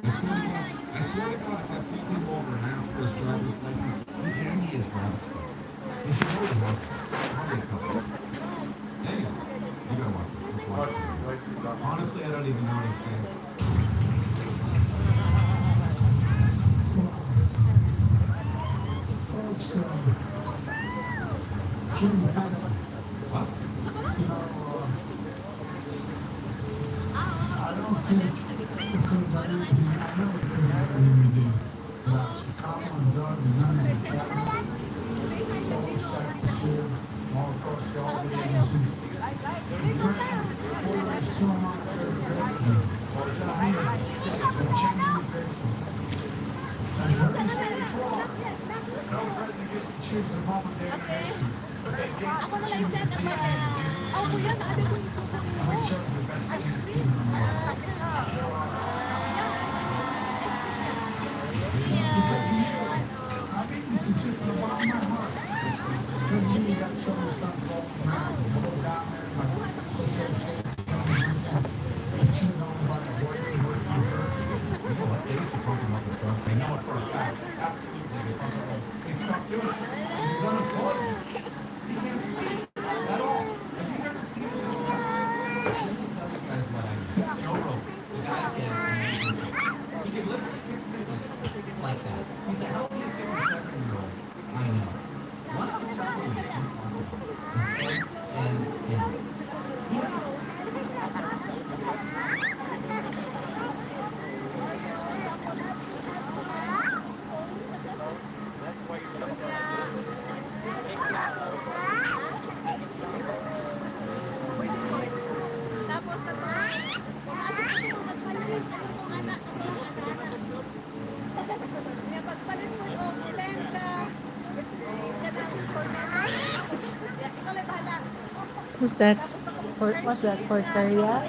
I swear to God, if I pulled him over and asked for his driver's license, he'd hand me his driver's card. He should know he has probably a couple. Anyway, you gotta watch this. Let's watch it. Honestly, I don't even know what he's saying. Folks, Jimmy Fambam, What? you know, I don't think it could have done anything. I know it could have done anything about Chicago and drug and none of the cabinet. Oversight this year, all across all the agencies. And friends, supporters, to them out there, down here, they're changing the paper. And you heard me say before, no president gets to choose the moment they're in the nation, but they get to choose the team they're in the team. And we chose the best team in the team in the world. Because of you, I mean this is from the bottom of my heart. Because of you, we got so much stuff going around. We go down there, like, and cheated on by the boyfriend, boyfriend first. You know what? They used to talk about the drugs. They know it for a fact. Absolutely. They talk about it. They stopped doing it. He's unemployed. He can't speak at all. Have you ever seen it? Let me tell you guys what I know. Joe Rogan, the guy's dead. He can literally kick signals like that. He's a healthiest 57-year-old I know. One of the supplements he's talking about is and he has Who's that? What's that? For Korea?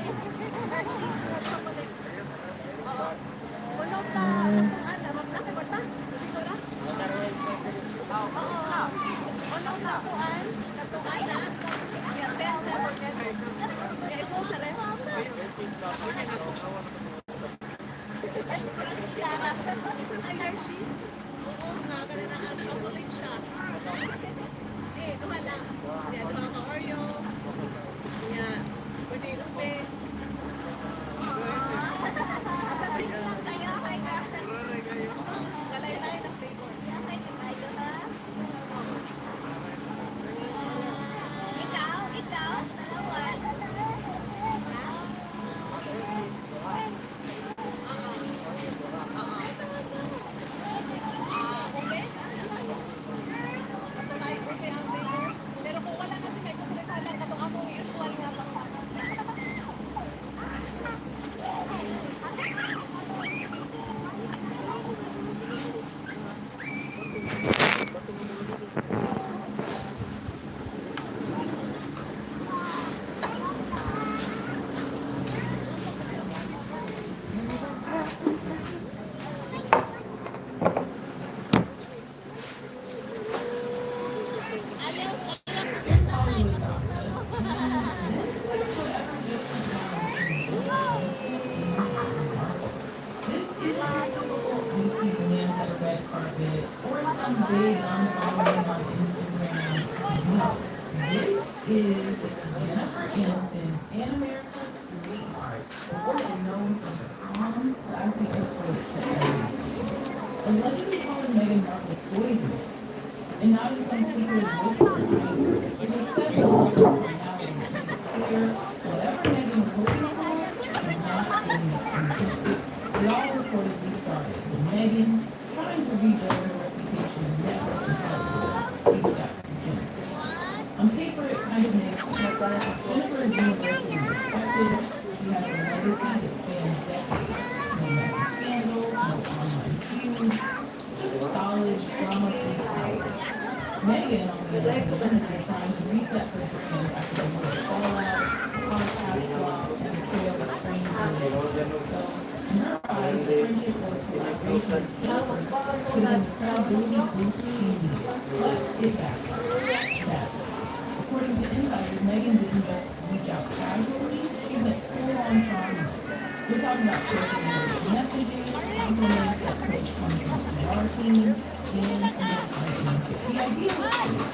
about personal messages, compliments that create confidentiality, and identification. The idea was clear.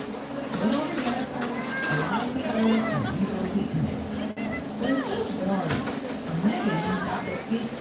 Build a medical, align together, and mutually connect. But instead of war, Megan got the feet.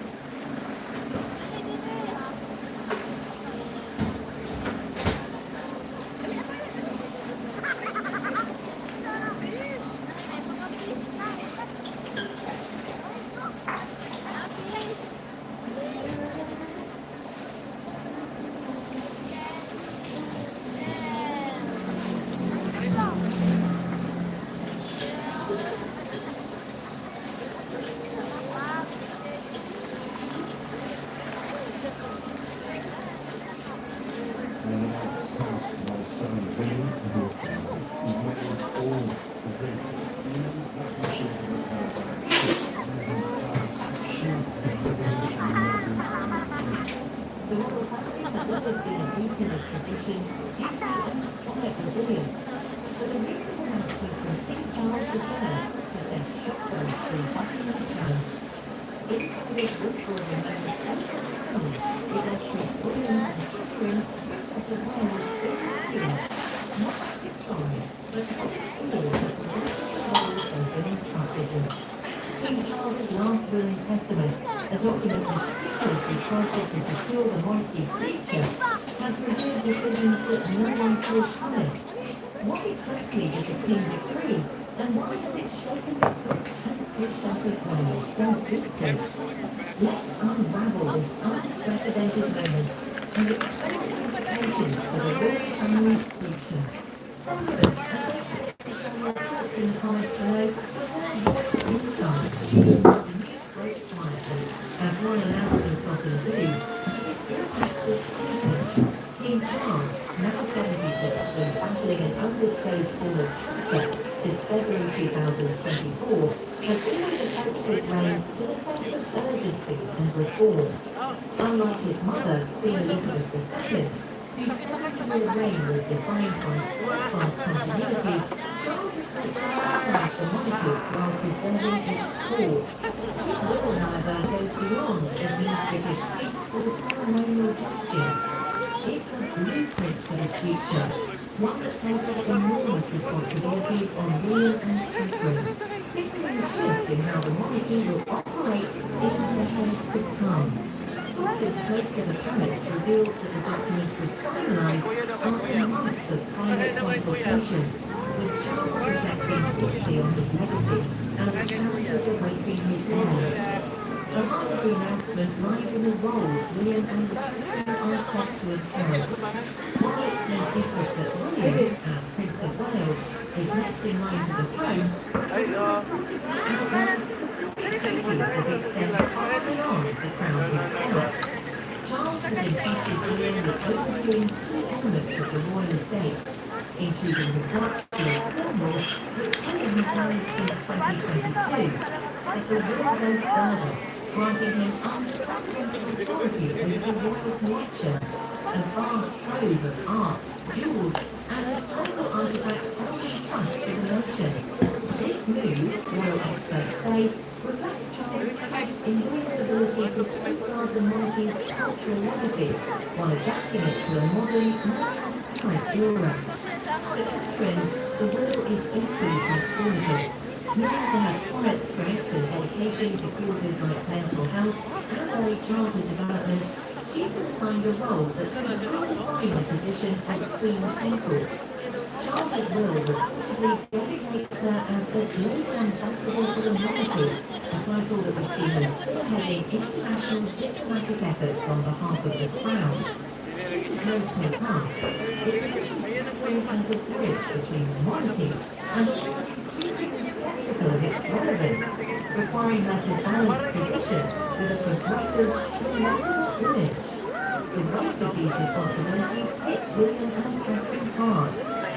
The royal family has always been a beacon of tradition, duty, and quiet resilience. But a recent announcement from King Charles III has sent shockwaves through Buckingham Palace. Insiders whisper of a moment central to the crown is that Prince William and Catherine, Princess of Wales, in England. Not just sorry, but positive fear that the Princess of Wales has been entrusted with. King Charles's last will and testament, a document meticulously crafted to secure the monarchy's future, has revealed decisions that no one saw coming. What exactly did the king decree, and why has it shaken the Prince and Princess of Wales so deeply? Let's unravel this unprecedented moment and explore its implications for the royal family's future. Stay with us and don't forget to share your thoughts in the comments below for more royal insights. The news broke quietly, as royal announcements often do, but its impact was seismic. King Charles, now 76 and battling an undisclosed form of cancer since February 2024, has always approached his reign with a sense of urgency and reform. Unlike his mother, Queen Elizabeth II, whose 70-year reign was defined by steadfast continuity, Charles has sought to modernize the monarchy while preserving its core. His will, however, goes beyond administrative tweaks or ceremonial gestures. It's a blueprint for the future, one that places enormous responsibilities on William and Catherine, signaling a shift in how the monarchy will operate in the decades to come. Sources close to the palace revealed that the document was finalised after months of private consultations, with Charles reflecting deeply on his legacy and the challenges awaiting his heirs. The heart of the announcement lies in the roles William and Catherine are set to inherit. While it's no secret that William, as Prince of Wales, is next in line to the throne, outlines specific duties that extend far beyond the crown itself. Charles has entrusted William with overseeing key elements of the royal estates, including the duchy of Cornwall, which William has held since 2022. But the will goes further, granting him unprecedented authority over the royal collection, a vast trove of art, jewels, and historical artifacts held in trust for the nation. This move, royal experts say, reflects Charles' trust in William's ability to safeguard the monarchy's cultural legacy while adapting it to a modern, more transparent era. For Catherine, the will is equally transformative. Known for her quiet strength and dedication to causes like mental health and early childhood development, she's been assigned a role that could redefine the position of Queen Consort. Charles's will reportedly designates her as the global ambassador for the monarchy, a title that was seen as spearheading international diplomatic efforts on behalf of the crown. This is no small task. It positions Catherine as a bridge between the monarchy and a world increasingly skeptical of its relevance, requiring her to balance tradition with a progressive, relatable image. The weight of these responsibilities hit William and Catherine hard,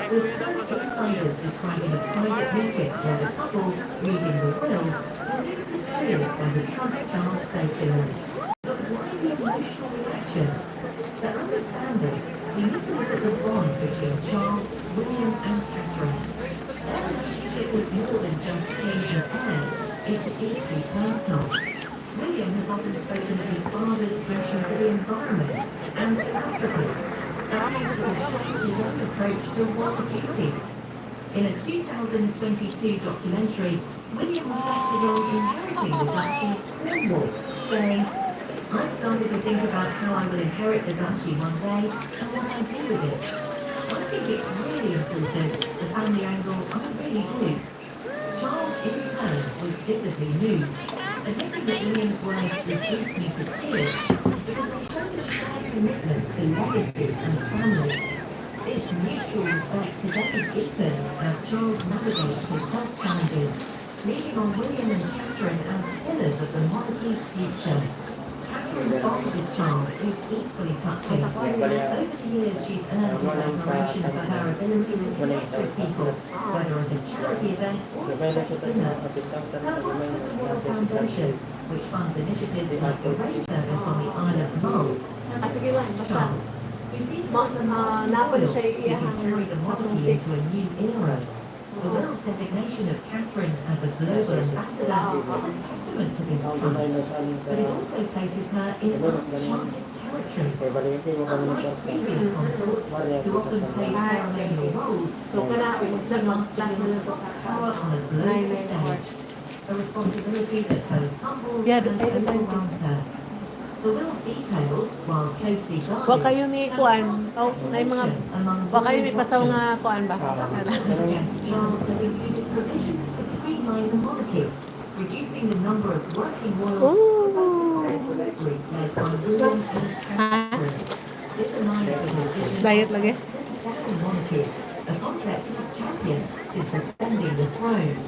with first insiders describing a private meeting where the couple, reading the will, were moved to tears by the trust Charles placed in them. But why the emotional reaction? To understand this, we need to look at the bond between Charles, William, and Catherine. Their relationship was more than just king and heirs, it's deeply personal. William has has often spoken of his father's passion for the environment and philanthropy, his own approach to world duties. In a 2022 documentary, William reflected on inheriting the Duchy of Cornwall, saying, "I started to think about how I will inherit the Duchy one day and what I do with it. I think it's really important, the family angle, I really do." Charles, in turn, was visibly moved, admitting that William's words reduced me to tears because they showed a shared commitment to legacy and family. This mutual respect has only deepened as Charles navigates his health challenges, leaning on William and Catherine as pillars of the monarchy's future. Catherine's bond with Charles is equally touching. Over the years, she's earned his admiration for her ability to connect with people, whether at a charity event or a special dinner. Her work with the Royal Foundation, which funds initiatives like the rain service on the Isle of Mull, has impressed Charles, who sees himself as a royal who can carry the monarchy into a new era. The Will's designation of Catherine as a global ambassador is a testament to this trust, but it also places her in uncharted territory. Unlike previous consorts, who often play ceremonial roles, Catherine is the last woman of power on a global stage, a responsibility that both humbles and overwhelms her. The Will's details, while closely guarded, Wa kayo may kuan. Oh, ay mga wa kayo may pasaw nga kuan ba? Yes, Charles has included provisions to streamline the monarchy, reducing the number of working royals to focus on a group led by William and Catherine. This aligns with his vision Diet of a lagi. step-down monarchy, a concept he has championed since ascending the throne.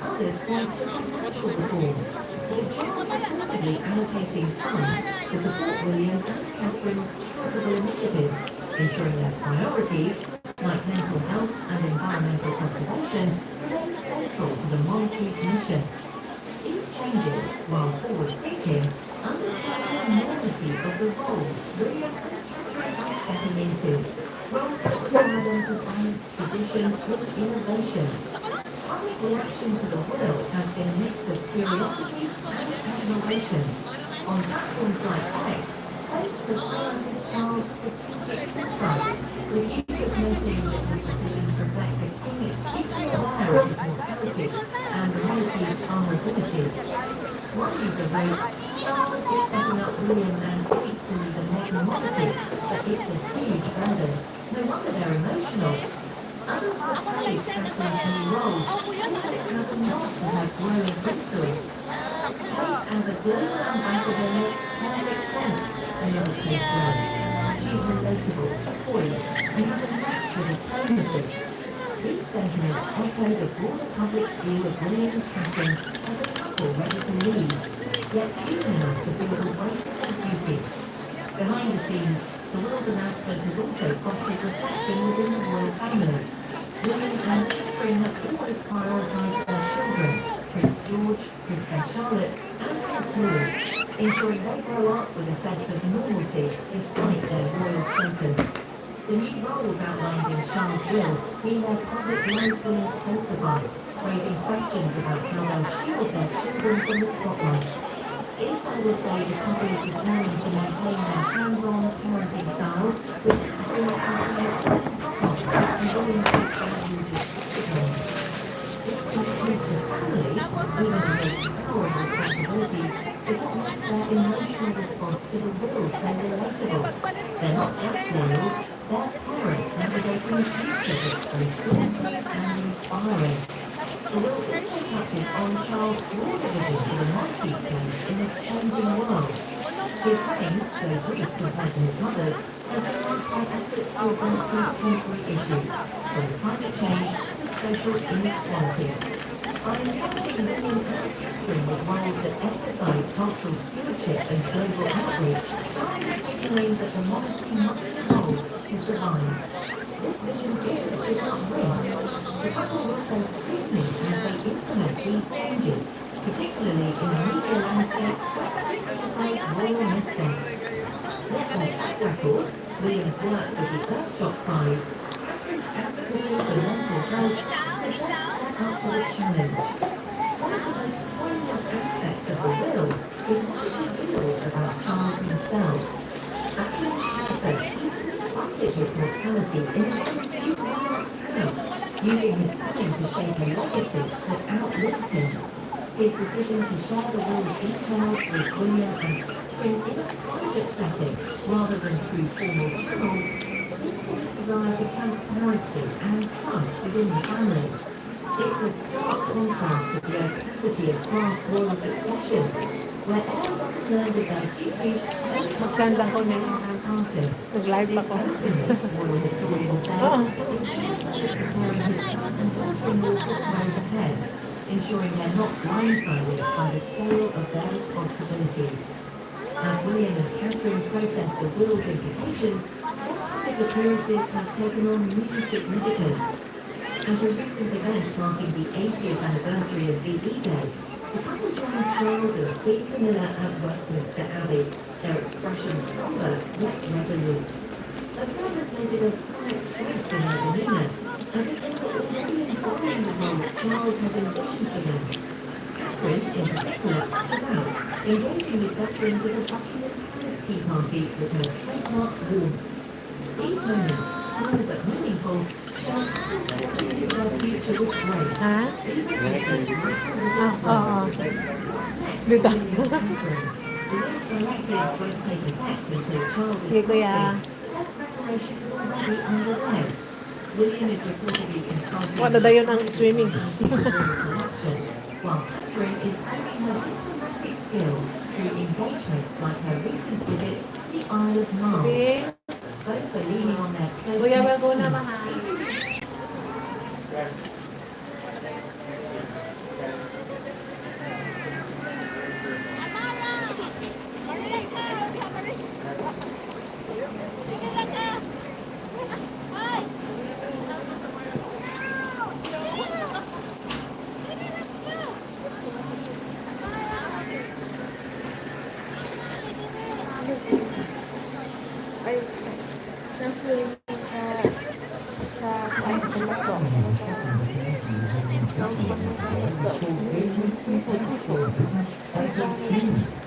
Others point to financial reforms, with Charles reportedly allocating funds to support William and Catherine's charitable initiatives, ensuring their priorities, like mental health and environmental conservation, remain central to the monarchy's mission. These changes, while forward-thinking, underscore the enormity of the roles William and Catherine are stepping into, roles that require them to balance tradition with innovation. Public reaction to the will has been a mix of curiosity and admiration. On platforms like X, posts have highlighted Charles' strategic foresight, with users noting that his decisions reflect a king acutely aware of his mortality and the monarchy's vulnerabilities. One user wrote, "Charles is setting up William and Pitt to lead a modern monarchy, but it's a huge burden. No wonder they're emotional." Others have praised Catherine's new role, saying that it has a nod to her growing influence. Pitt as a global ambassador makes perfect sense, another case wrote. She's relatable, poised, and has a knack for diplomacy. These sentiments echo the broader public's view of William and Catherine as a couple ready to lead, yet human enough to feel the weight of their duties. Behind the scenes, the Will's announcement has also prompted reflection within the royal family. William and Catherine have always prioritised their children, Prince George, Princess Charlotte, and Prince Louis, ensuring they grow up with a sense of normalcy despite their royal status. The new roles outlined in Charles' will mean their public lives will intensify, raising questions about how they'll shield their children from the spotlight. Insiders say the couple is determined to maintain their hands-on parenting style, with Catherine emphasizing drop-offs and William takes valued discipline. This includes the family, even though there's power and responsibilities, is what makes their emotional response to the will so relatable. They're not just royals, they're parents navigating a future that's both daunting and inspiring. The will also touches on Charles' broader vision for the monarchy's place in this changing world. His reign, though brief compared to his mother's, has been marked by efforts to address contemporary issues, from climate change to social inequality. By entrusting William and Catherine with roles that emphasise cultural stewardship and global outreach, Charles is signaling that the monarchy must evolve to survive. This vision is without risk. The couple will face scrutiny as they implement these changes, particularly in a media landscape that emphasise royal mistakes. With their track record, William's work with the Earthshot Prize, Catherine's advocacy for mental health suggests they're up to the challenge. One of the most poignant aspects of the will is what it reveals about Charles himself. Ackland Harrison easily confronted his mortality in a way few monarchs have, using his time to shape a legacy that outlives him. His decision to share the will's details with William and Catherine in a private setting rather than through formal channels speaks to his desire for transparency and trust within the family. It's a stark contrast to the opacity of past royal successions, where heirs often learned of their duties only Mag-send lang ko na after passing. nag-live This ako. openness, royal historians say, Oo. is just preparing his son and daughter-in-law for the road ahead, ensuring they're not blindsided by the scale of their responsibilities. As William and Catherine process the will's implications, their public appearances have taken on new significance. At a recent event marking the 80th anniversary of VE Day, the couple joined Charles and Queen Camilla at Westminster Abbey, their expressions somber yet resolute. Observers noted a quiet strength in their demeanour, as if they were already embodying the roles Charles has envisioned for them. Catherine, in particular, stood out, engaging with veterans at a Buckingham Palace tea party with her trademark warmth. These moments, small but meaningful, show how stepping into their future with grace. Ha? Even as they Oo. What's next Dito. for William and Catherine? The will's directives won't take effect until Charles is Sige, kuya. passing. Their preparations already underway. William is reportedly consulting Wala daw yun ang swimming. collection, while Catherine is honing her diplomatic skills through engagements like her recent visit to the Isle of Man. Both are leaning on their close Kuya, knit welcome na team. mahal. Ay, na-film sa pagkakas ko.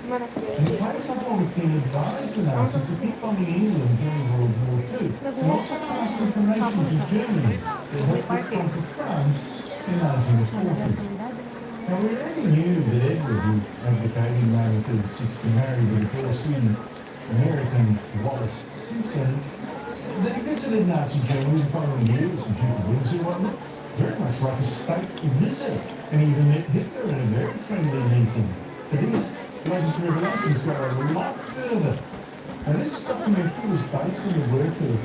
And the place I've always been advised announced is to keep bombing England during World War II, and also passed information to Germany that helped it conquer France in 1940. Now, we already knew that Edward, who advocated in 1936 to marry the divorcee American Wallace Simpson, that he visited Nazi Germany the following year with some Duke of Windsor, wasn't it? Very much like a state visit, and even met Hitler in a very friendly meeting. But his latest revelations go a lot further. And this documentary was based on the work of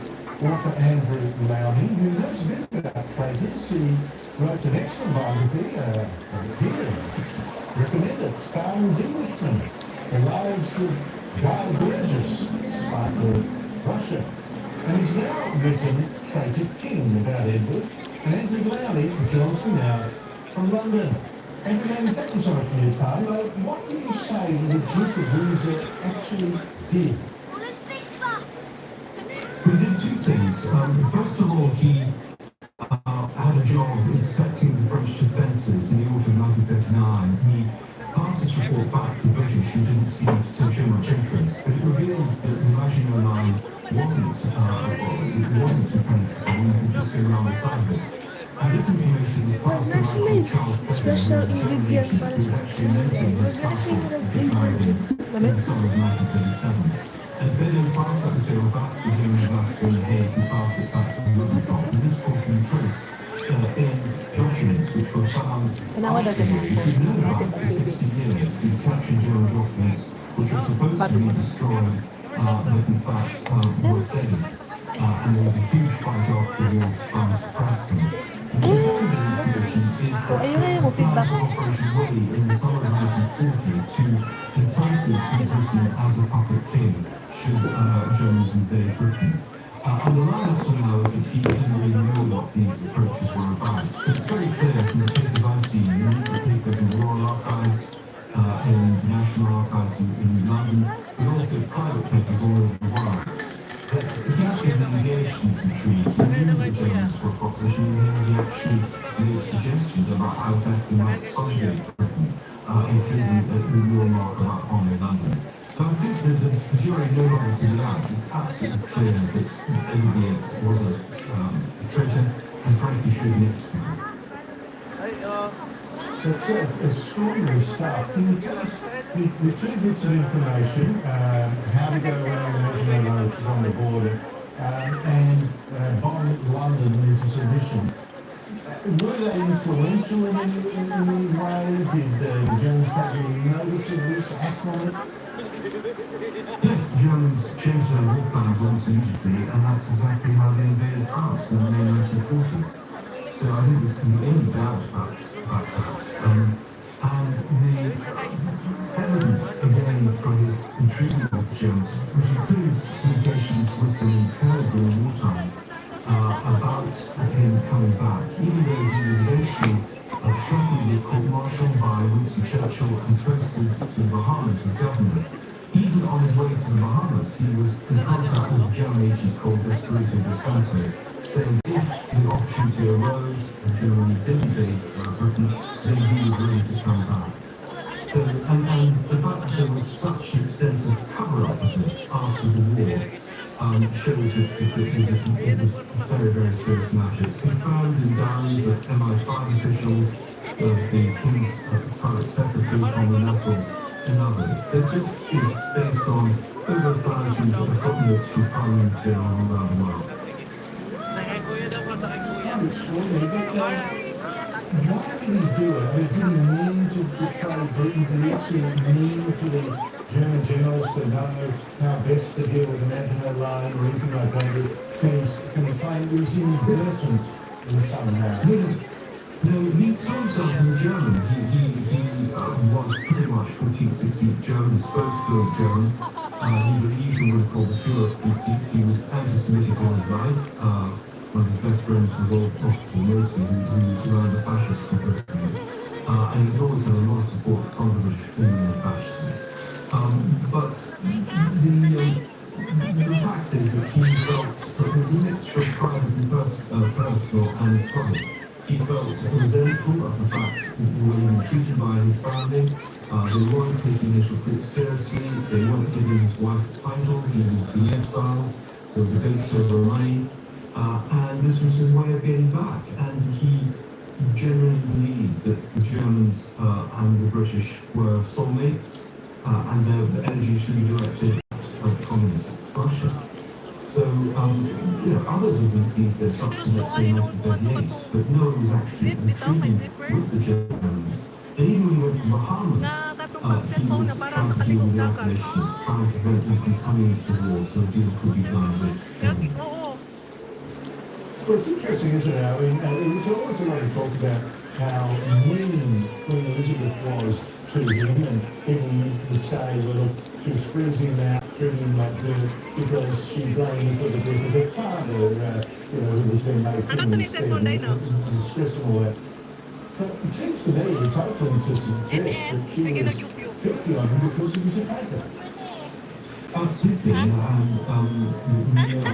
author Andrew Lowney, who knows a bit about traitors. He wrote an excellent biography, here, recommended Stalin's Englishmen, the lives of Guy Burgess, sparkle of Russia. And he's now written Traitor King about Edward, and Andrew Lowney joins me now from London. Andrew Lowney, thank you so much for your time. What do you say the Duke of Windsor actually did? He did two things. First of all, he had a job inspecting the French defences in the autumn of 1939. He passed this report back to the British, who didn't seem to show much interest, but it revealed that the Maginot Line wasn't impenetrable, and you could just go around the side of it. And this information was passed Nasa on may to Charles special Perrin, ingredient para who sa actually noted this castle that married in the summer of 1937. And then Prime Secretary of Arts was in University in The Hague, who passed it back to the Rubicon. And this could be traced in documents which were found Tanawa daw sa afterwards. We've known about it for 60 years. These captured German documents, which were supposed to be destroyed, but in fact were saved. And there was a huge fight after the war to try and suppress them. And the second information is that ayun na yung feedback. Operation Willy in the summer of 1940 to entice him to Britain as a puppet king should Germans invade Britain. And the line up to now is that he didn't really know what these approaches were about. But it's very clear from the papers I've seen, the newspapers in the Royal Archives, in the National Archives in London, but also private papers all over the world, that he actually engaged in some intrigue. He knew the Germans were a proposition, and he actually made suggestions about how best they might consolidate Britain. Britain, including your remark about harming London. So I think that the jury no longer to be out. It's absolutely clear that Olivier was a traitor and frankly should be executed. It's extraordinary stuff. Can you tell us the two bits of information, how to go around National which is on the border, and bomb London into submission? Were they influential in any way? Did the Germans take any notice of this, act on it? Yes, the Germans changed their war plans almost immediately, and that's exactly how they invaded France in May 1940. So I think there's can be any doubt about that. And the evidence, again, for his intriguing of the Germans, which includes communications with them incurred during wartime, about him coming back, even though he was eventually threatened with court-martial by Winston Churchill and posted to the Bahamas as governor. Even on his way to the Bahamas, he was in contact with a German agent called Espirito de Santo, saying if the opportunity arose and Germany did invade Britain, then he was ready to come back. So, and the fact that there was such an extensive cover-up of this after the war shows that it was a very, very serious matter. It's confirmed in diaries of MI5 officials, of the King's private secretary, Tommy Nestles, and others. It just is based on over 1,000 footnotes from parliament all around the world. Why did he do it? Did he mean to betray Britain? Did he actually mean for the German generals to know how best to deal with an anti-line or anything like that? Can he claim it was inadvertent in somehow? No, he saw himself in German. He was pretty much 14th, 16th German, spoke fluent German. He believed in what is called the Führerprinzip. He was anti-Semitic all his life. One of his best friends was Officer Mercy, who ran the fascists in Britain. And he always had a lot of support from the British Union and fascism. But the fact is that he felt that it was a mixture of private and personal and public. He felt resentful of the fact that he was being treated by his family. They weren't taking his recruit seriously. They weren't giving his wife a title. He was being exiled. There were debates over money. And this was his way of getting back. And he genuinely believed that the Germans and the British were soulmates, and the energy should be directed at communist Russia. So, others have believed there's something that's in 1938, but no one was actually intrigued with the Germans. And even when he went to the Bahamas, he was trying to deal with the isolationists, trying to prevent them from coming into the war so a deal could be done with Germany. Well, it's interesting, isn't it? I mean, there's always a lot of talk about how mean Queen Elizabeth was to him, and people would say, well, look, she was freezing him out, treating him like dirt, because she blamed him for the death of her father, who was then made king instead, and stress and all that. But it seems to me it's open to suggest that she was filthy on him because he was a paper. Absolutely, I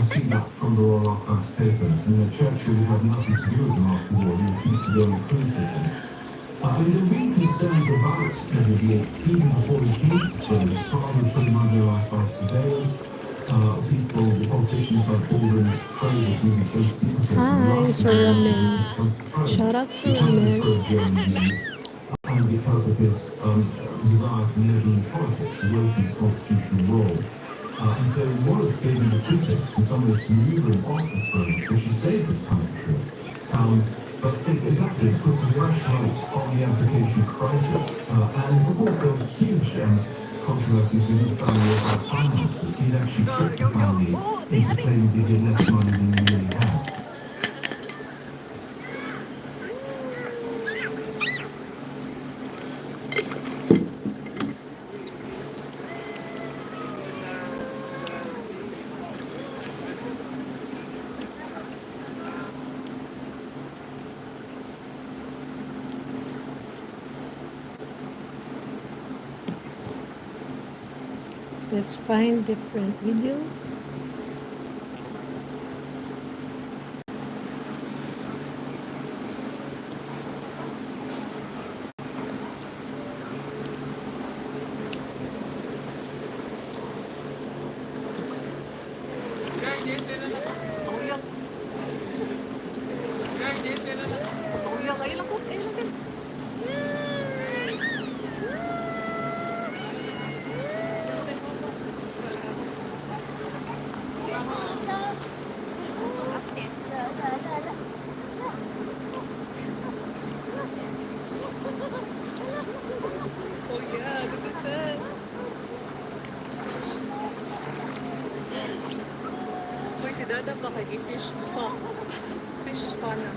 see that from the Royal Archives papers, and Churchill had nothing to do with them after the war. He refused to go on cruise with them. There were real concerns about Olivier even before he came to Britain. His father put him under life surveillance. The politicians like Baldwin afraid that he would be faced implications. Hi, Sir Ramen. Shout out Sir Ramen. And because of his desire to meddle in politics, away from his constitutional role. And so Wallace gave him the pretext in some ways to maneuver him off the throne, so she saved this country. But exactly, it puts a fresh light on the application crisis, and also huge controversies in his family about finances. He'd actually tricked the family into claiming he had less money than he really had. Let's find different video. Uyang. Uyang. Ayun lang po. Ayun lang din. Oh yeah, look at that. Uy, si Dada pa kay fish spa. Fish spa na.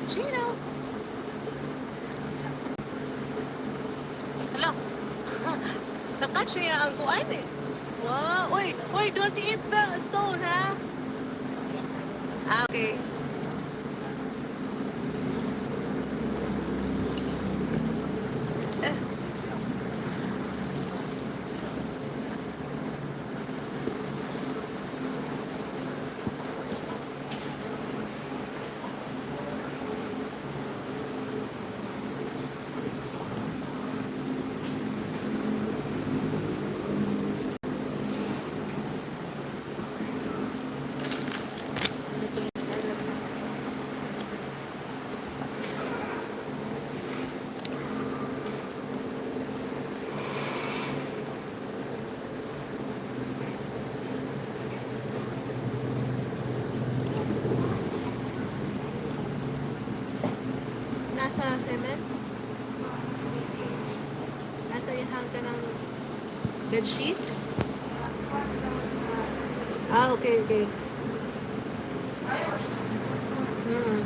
Gino! Hello? Nakatch niya ang kuan eh. Wow! Uy! Uy! Don't eat the stone, ha? Ah, okay. Nasa cement? Nasa ihang ka ng bedsheet? Ah, okay, okay. Mm.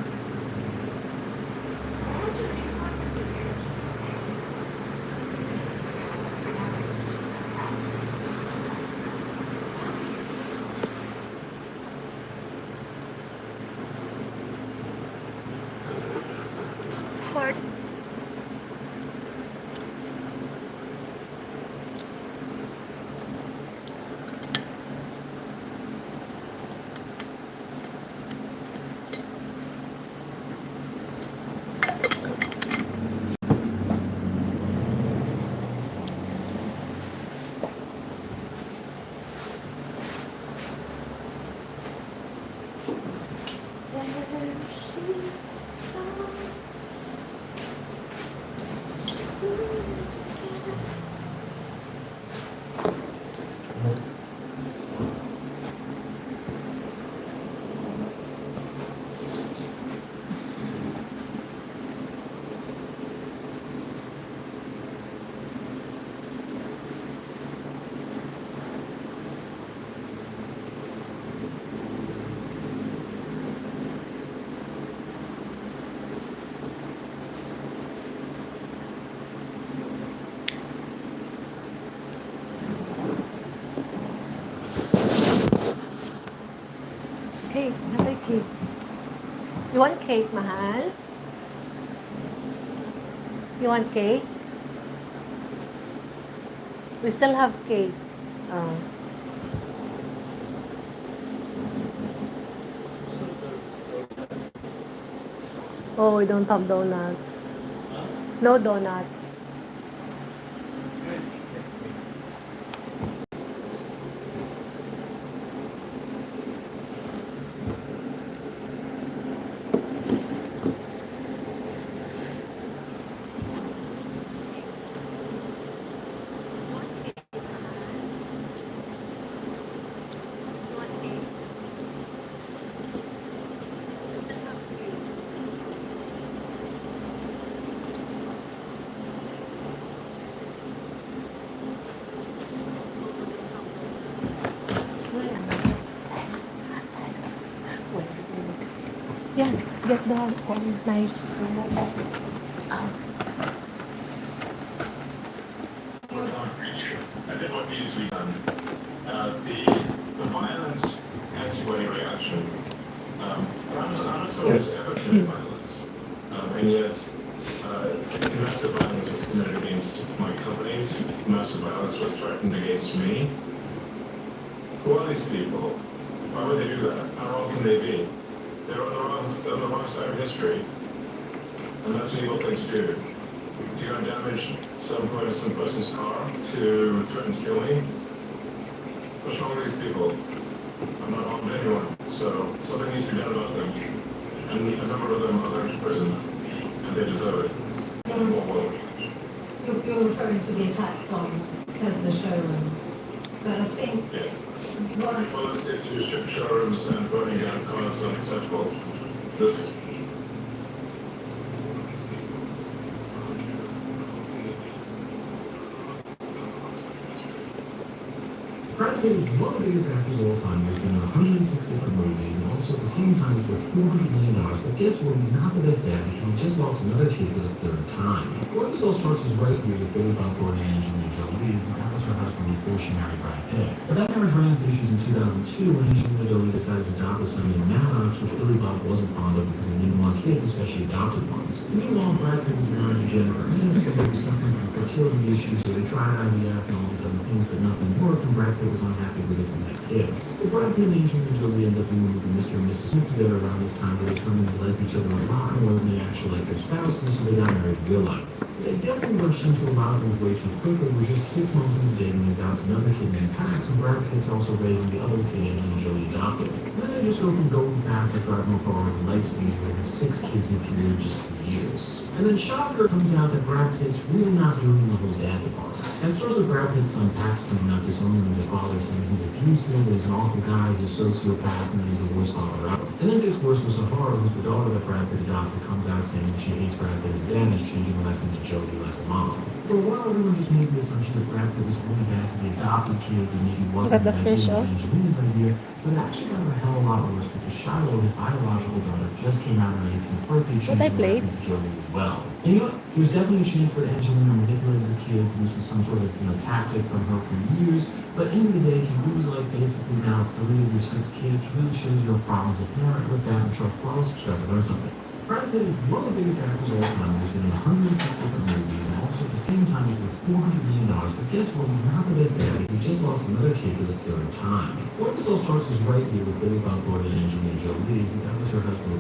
Fart. Cake. Another cake. You want cake, mahal? You want cake? We still have cake. Oh. Oh, we don't have donuts. No donuts. Yeah, get the knife. I did what needed to be done. The violent anti-wedding reaction. I'm not someone who's ever committed violence, and yet massive violence was committed against my companies. Massive violence was threatened against me. Who are these people? Why would they do that? How wrong can they be? They're on the wrong side of history, and that's an evil thing to do. Do you damaged some poor innocent person's car to threaten to kill me. What's wrong with these people? I'm not harmed anyone, so something needs to be done about them. And a number of them are going to prison, and they deserve it. In what world? You're referring to the attacks on Tesla showrooms. But I think Yes. one Well, let's get to strip showrooms and burning down cars is unacceptable. This Brad Pitt is one of the biggest actors of all time. He's been in 106 different movies, and also at the same time he's worth $400 million. But guess what? He's not the best dad because he just lost another kid for the third time. Where this all starts is right here with Billy Bob Thornton and Angelina Jolie. That was her husband before she married Brad Pitt. But that marriage ran into issues in 2002 when Angelina Jolie decided to adopt a son named Maddox, which Billy Bob wasn't fond of because he didn't want kids, especially adopted ones. And meanwhile, Brad Pitt was married to Jennifer Aniston, who was suffering from fertility issues, so they tried IVF and all these other things, but nothing worked, and Brad Pitt was unhappy with it from that kids. But Brad Pitt and Angelina Jolie ended up doing the movie Mr. and Mrs. Smith together around this time. They determined they liked each other a lot more than they actually liked their spouses, so they got married in real life. They definitely rushed into a lot of things way too quickly. We're just 6 months into dating, they got another kid named Pax, and Brad Pitt's also raising the other kid Angelina Jolie adopted. And then they just go from golden fast to driving a car at light speed, where they have 6 kids in a period of just 3 years. And then shocker comes out that Brad Pitt's really not doing the whole dad department. And it starts with Brad Pitt's son Pax coming out disowning him as a father, saying he's abusive, he's an awful guy, he's a sociopath, and he's the worst father ever. And then it gets worse with Sahara, who's the daughter that Brad Pitt adopted, comes out saying that she hates Brad Pitt as a dad and is changing the lesson to Jolie like a mom. For a while, everyone just made the assumption that Brad Pitt was really bad for the adopted kids and maybe wasn't Got the his idea, fish it was off. Angelina's idea, but it actually got a hell of a lot worse because Shiloh, his biological daughter, just came out on her 18th birthday, But they changing the played. lesson to Jolie as well. And you know what? There was definitely a chance that Angelina manipulated the kids and this was some sort of tactic from her for years, but in the day, to lose like basically now 3 of your 6 kids really shows you a problem as a parent. With that, I'm sure follow, subscribe, and learn something. Brad Pitt is one of the biggest actors of all time. He's been in 106 different movies, and also at the same time he's worth $400 million. But guess what? He's not the best dad. He just lost another kid for the third time. Where this all starts is right here with Billy Bob Thornton and Angelina Jolie. That was her husband.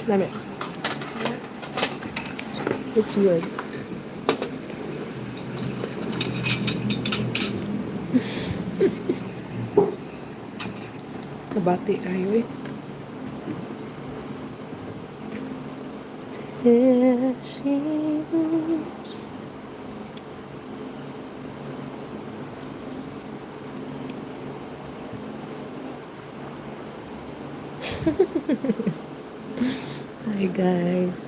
Lamig. It's good. Kabati kayo eh. Tissues. Hi guys.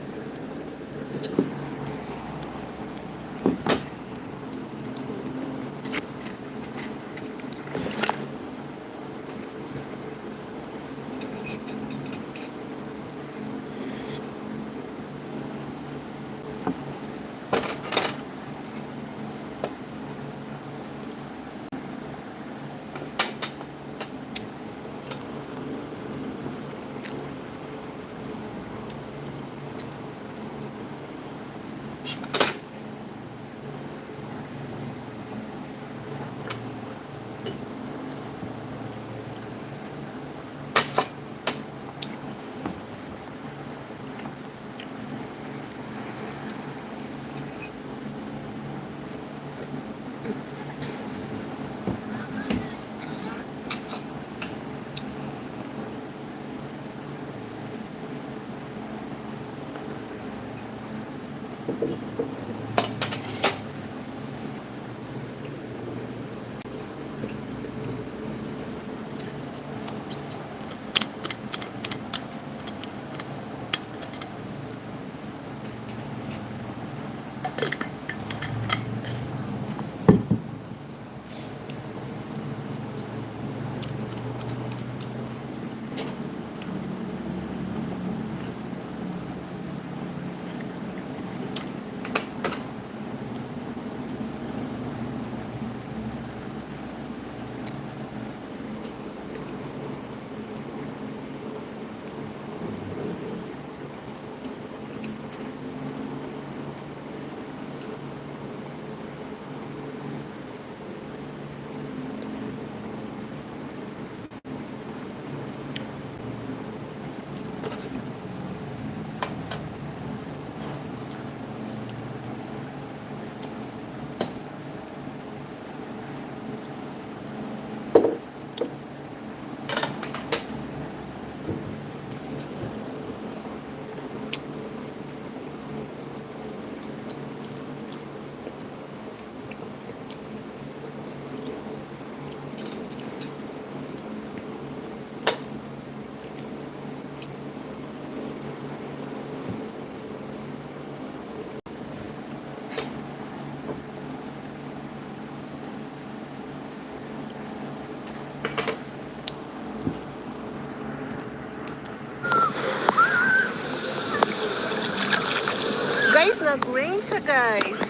nag-rain siya, guys.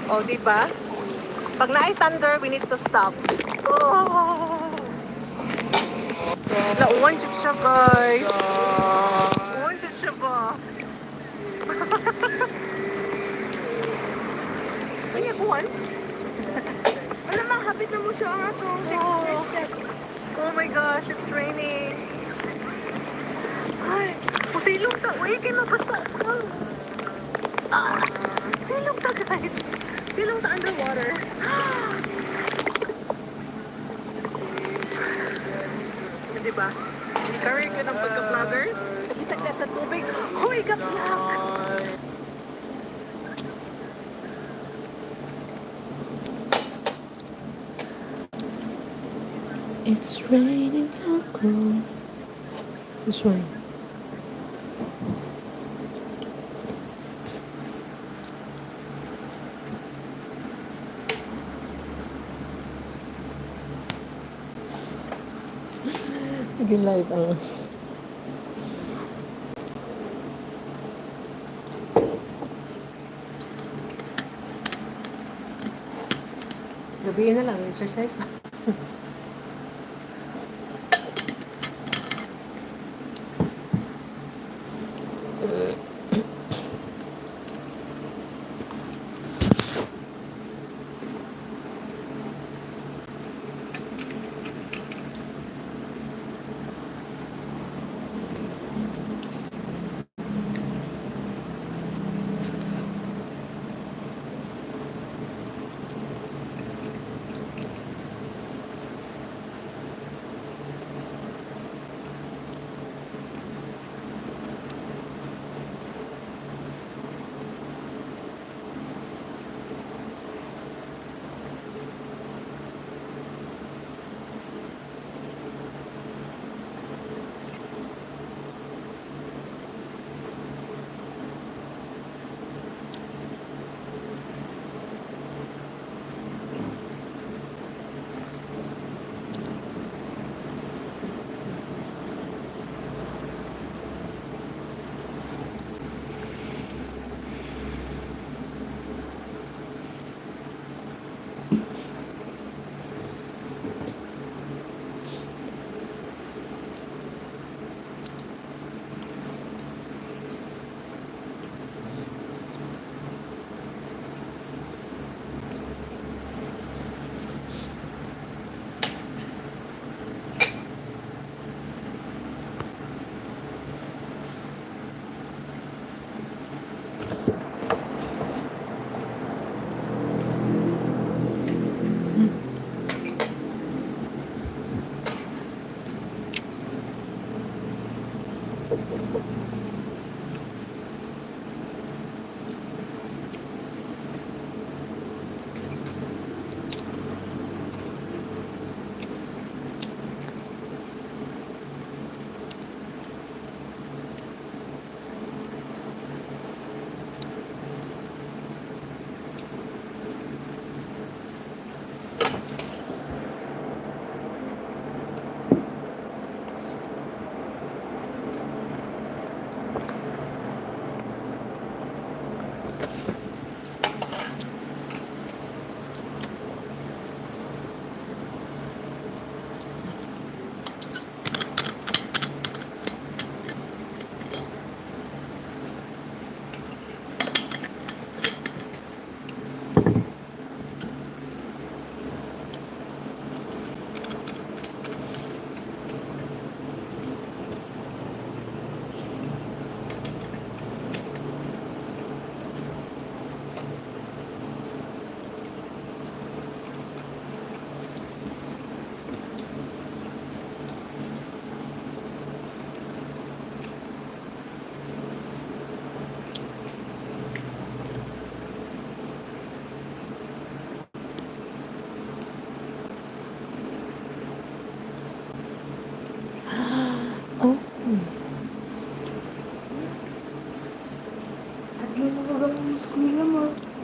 O, di ba? Pag na-thunder, we need to stop. Oh! Nauwan siya, guys. Nauwan siya ba? Kanya, kuwan? Wala mang hapit na mo siya ang atong first step. Oh my gosh, it's raining. Ay, silong ta. Uy, kayo mabasa. Silong ta, guys. Silong ta underwater. Diba? Encourage ko ng pagka-vlogger. Isag ka sa tubig. Hoy, gaplak! It's raining taco. This one. Naging live ang gabihin na lang, exercise pa.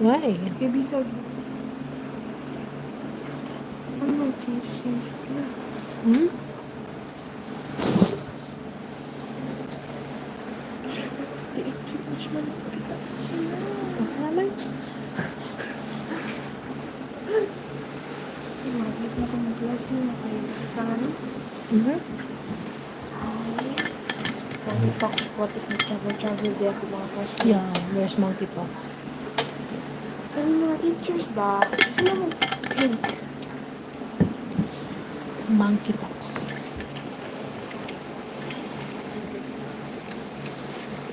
Why? Kaya bisag. Ano, change na. Hmm? Di, much man kita. Naman. Mabit na kong glass niya kay Karen. Mhm. Kahit ako kotik na travel di ako makakas. Yeah, there's monkeypox. Kami mga teachers ba? Sila mo pink. Monkeypox.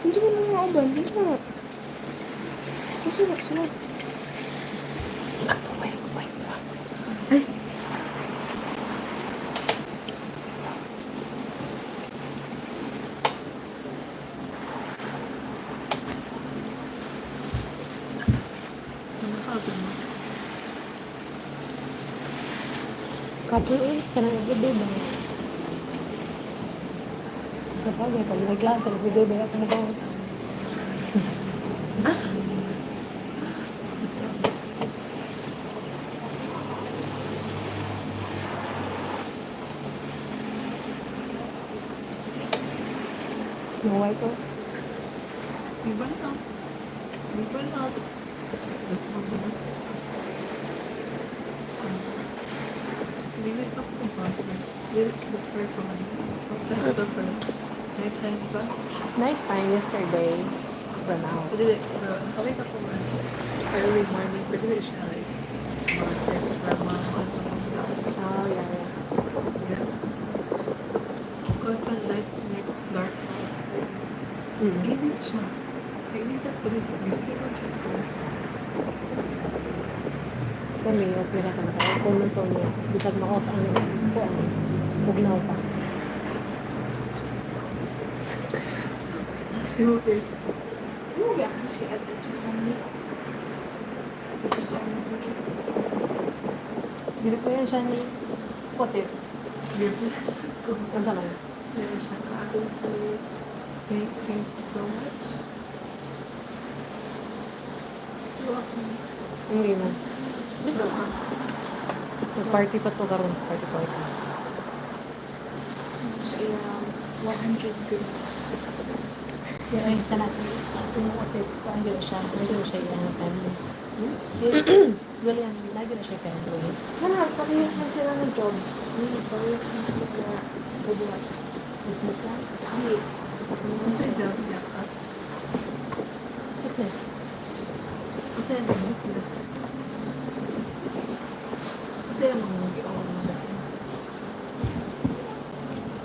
Hindi mo na mga uban. Hindi mo na. Kasi na sila. Ato, wait. Couple kanang everyday ba? Kapag pag may klase, everyday ba ako mag-house? Snow White ko. Iba na. Mas maganda. Limit ako kung paano. Limit doctor ko man. Sometimes doctor. Nighttime ba? Night time yesterday. Run out. Pwede, kawit ako man. Early morning. Pwede siya like mga 6 para mga Oh, yeah. Kahit pa light, like dark lights. Mm. Init siya. Init ako rin. Busy ko siya. Kami, okay na kami. Kaya kung nito niya, bisag na-off ang bugnaw pa. Okay. Ano ba ako si Ate Chikami? Dili ko yan siya ni Potit. Ang sa lang. Meron siya ako to thank you so much. You're welcome. Hindi na. Dito ka. Mag-party pa to karon. Party. Siya 100 girls. Yung ay tanasa. Yung Potit, paano gila siya? Ano gila siya yung family? Well, yan. Lagi na siya family. Hanap, parehas man sila ng job. Parehas man sila sa buhat. Business lang. Hindi. Kasi daw niya ka. Business. Kasi yung business. Kasi yung mga business.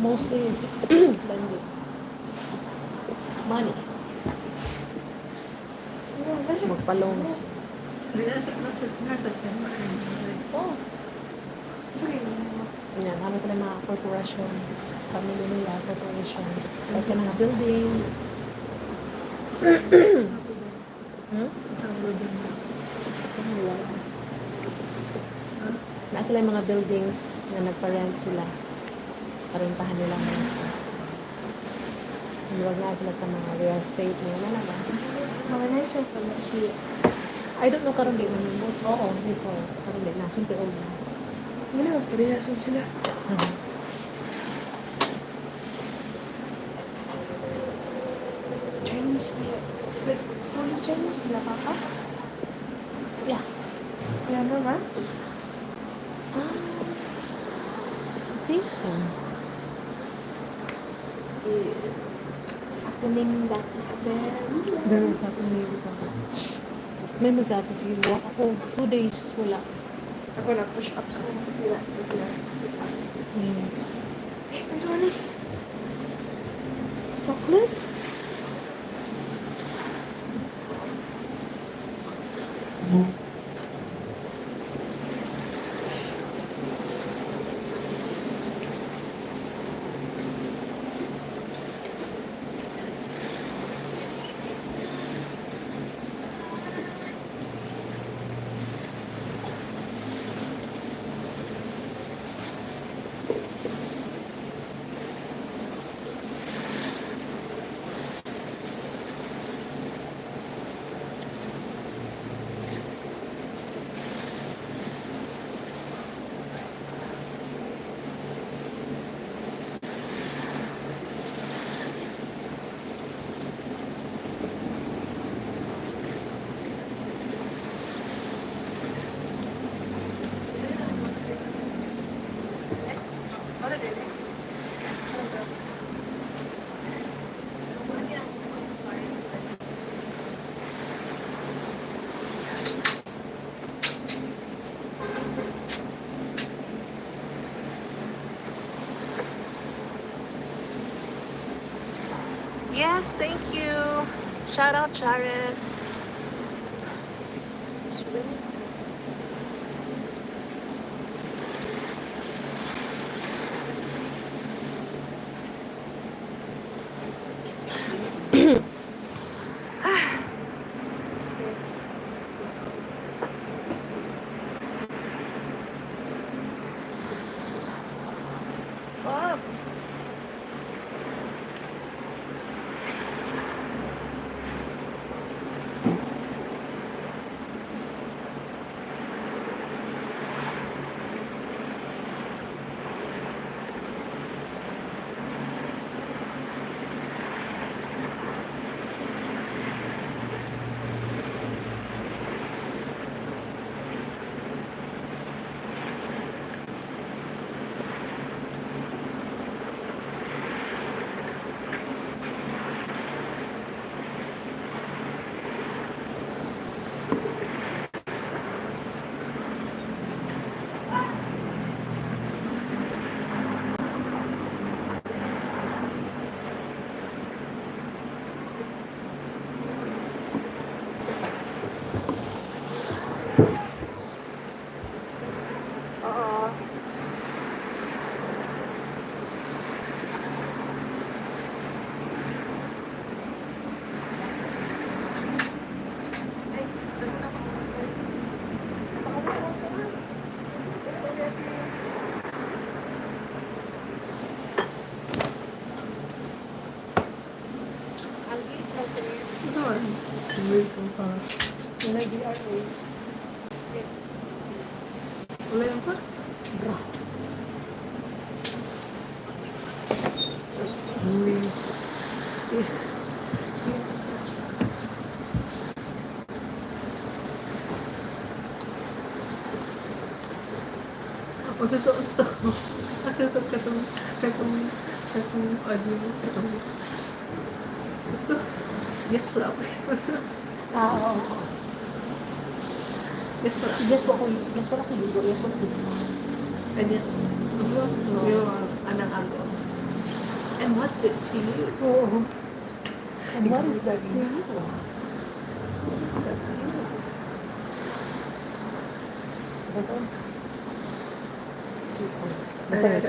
Mostly is lending. Money. Magpa-loan. Nasa September. Oh. Sige. Yan, ano sila mga corporation. Family nila, corporation. Like ka na building. Isang building. Na sila yung mga buildings na nagpa-rent sila. Parentahan nila ang mga spots. Huwag na sila sa mga real estate na wala ba? Mga siya pala siya. I don't know karon di man mo. Oo, before. Karon di na. Siyempre old na. Ano, parehas man sila. Chinese nila. But, from Chinese nila, Papa? Yeah. Kaya mo ba? I think so. Happening that is very Very fucking maybe pa. May masato siguro. Ako, 2 days, wala. Ako na push up sa mga pila. Yes. Ito ano? Chocolate? Yes, thank you. Shout out, Jared. Swim. Up. Oo. Ay, dali na ako. Pauwi ako. It's already. Ang gate lang ko yun. Saan? Wait ko pa. Yung nag-DRA. Wala yan pa? Bra. Uy. Ang totoo ito. Ang totoo katong audio. Katong. Gusto. Yes, wala pa. Oo. Yes, wala. Yes, wala ko ligo. Yes, wala ko ligo. And yes. Yung anang ago. And what's it to you? Oo. And what is that to you? What is that to you? Ito. Super. Basta ito.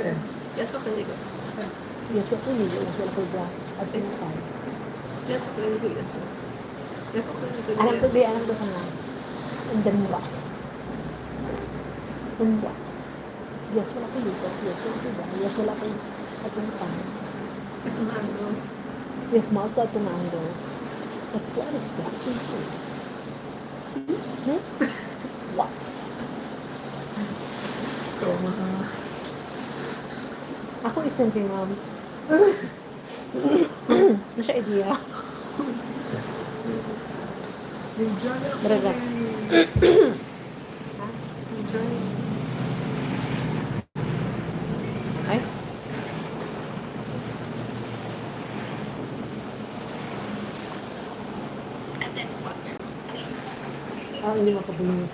Yes, okay, ligo. Yes, wala ko ligo. Yes, wala ko bra. At pinatay. Yes, okay, ligo. Yes, okay. Yes, okay, ligo. Alam ko sa nga. And then what? Then what? Yes, wala ko ligo. Yes, wala ko bra. Yes, wala ko at pinatay. Ito na ano. Yes, mouth at pinando. But what is that to you? Hmm? What? Ikaw, mga... Ako isang kay ma'am. Nasa idea. Enjoy ako. Baraga. Enjoy. Ay? Hindi makabuli.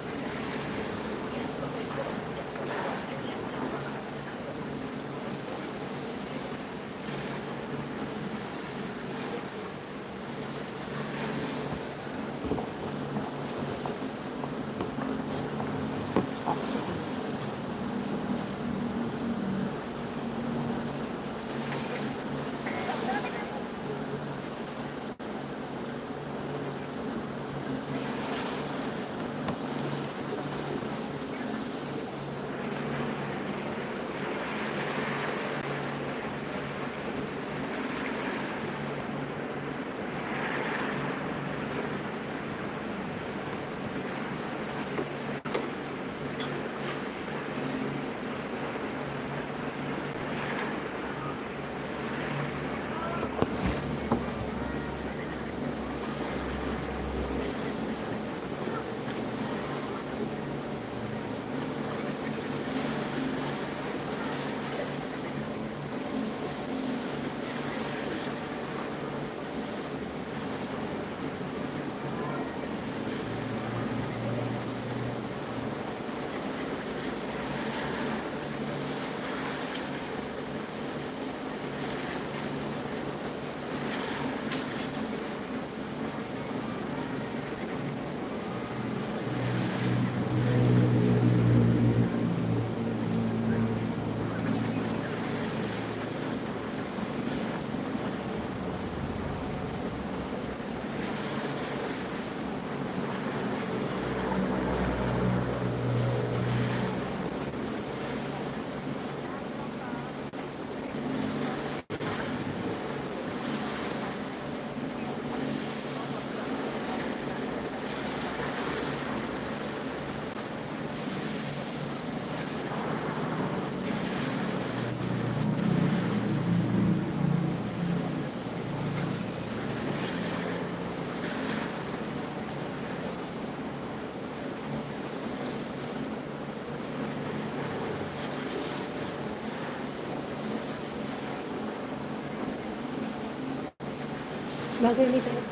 Bakit hindi tayo?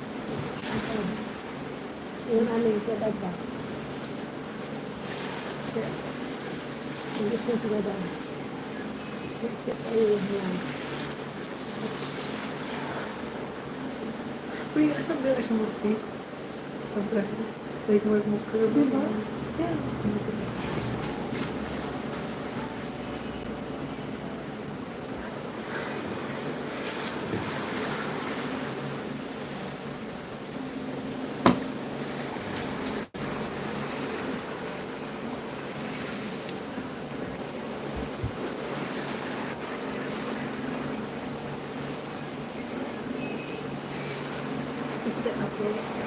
Yung ano yung siyadad ba? Yung gusto yung siyadad. Ayun yan. Uy, ano ba siya mo speak? Sobra. Wait, work mo curve. Diba? Yeah. It's the upload.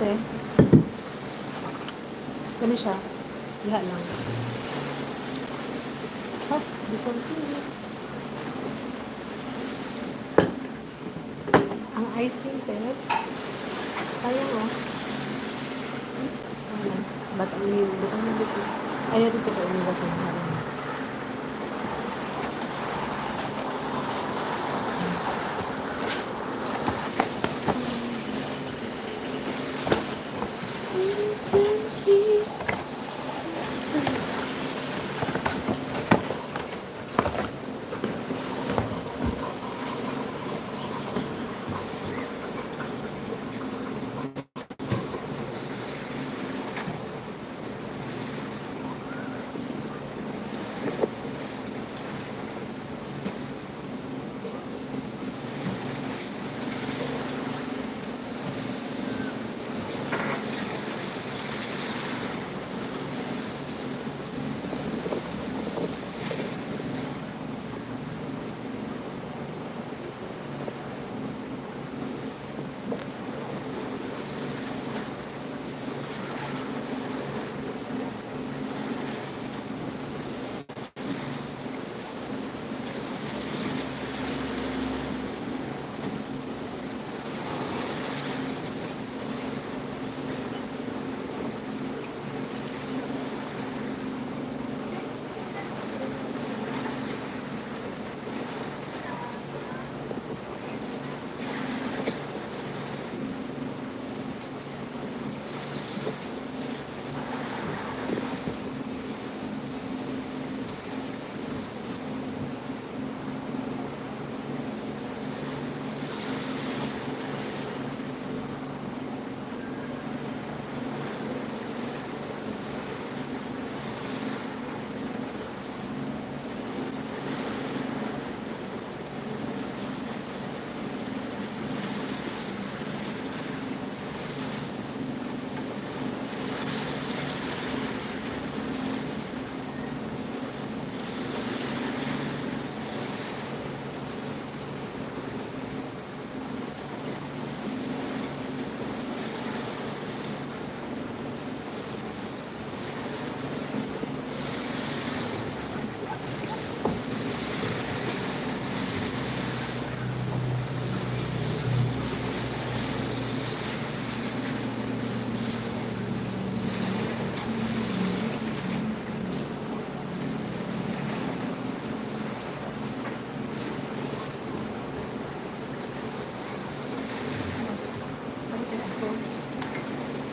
te. Gano siya? Diha lang. Oh, this one too. Ang icing, te. Sayang, oh. Sayang. Ba't ang liwag? Ang liwag. Ayaw rin ko pa umiwas ang harang.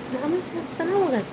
Naaman siya. Tanawagan.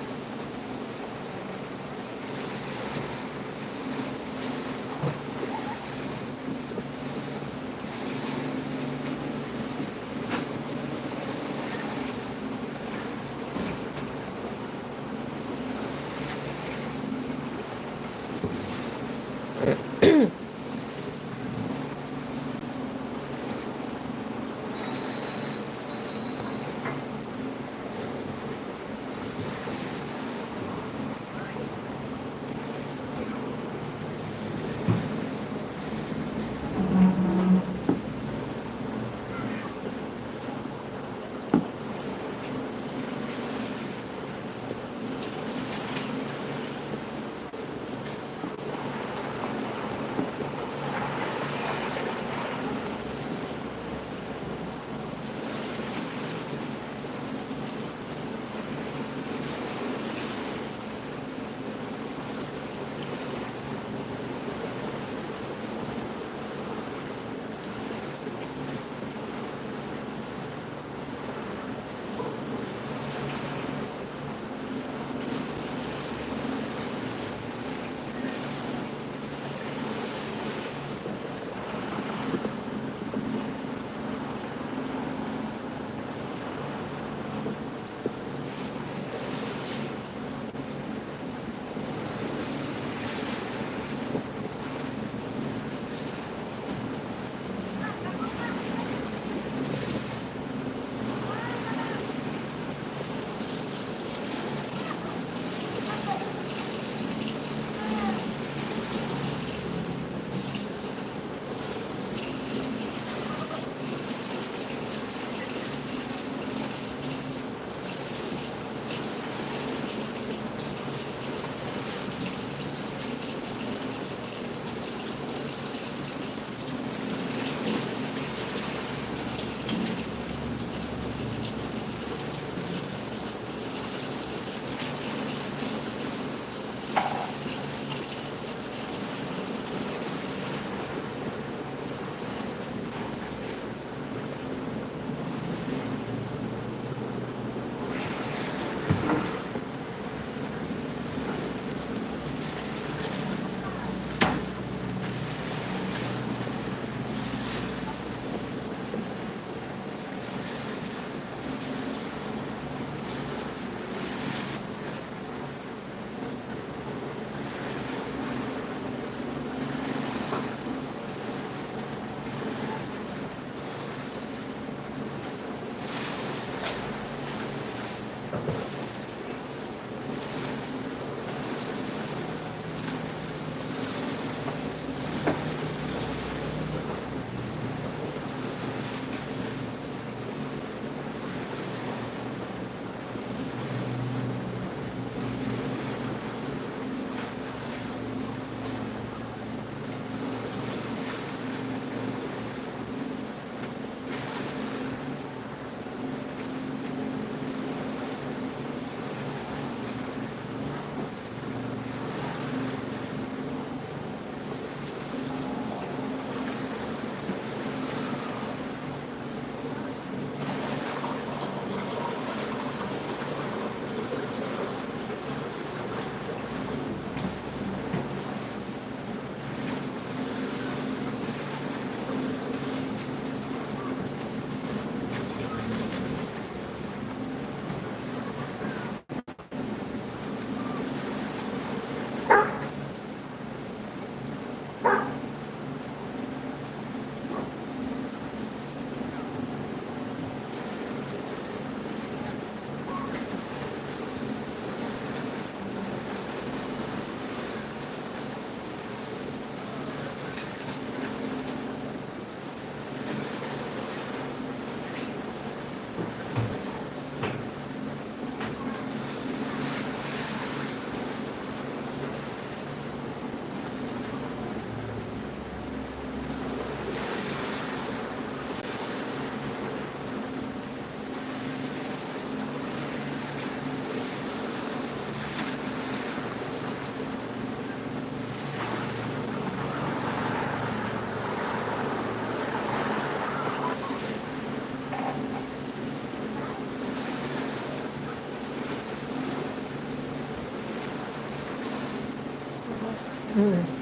Mm.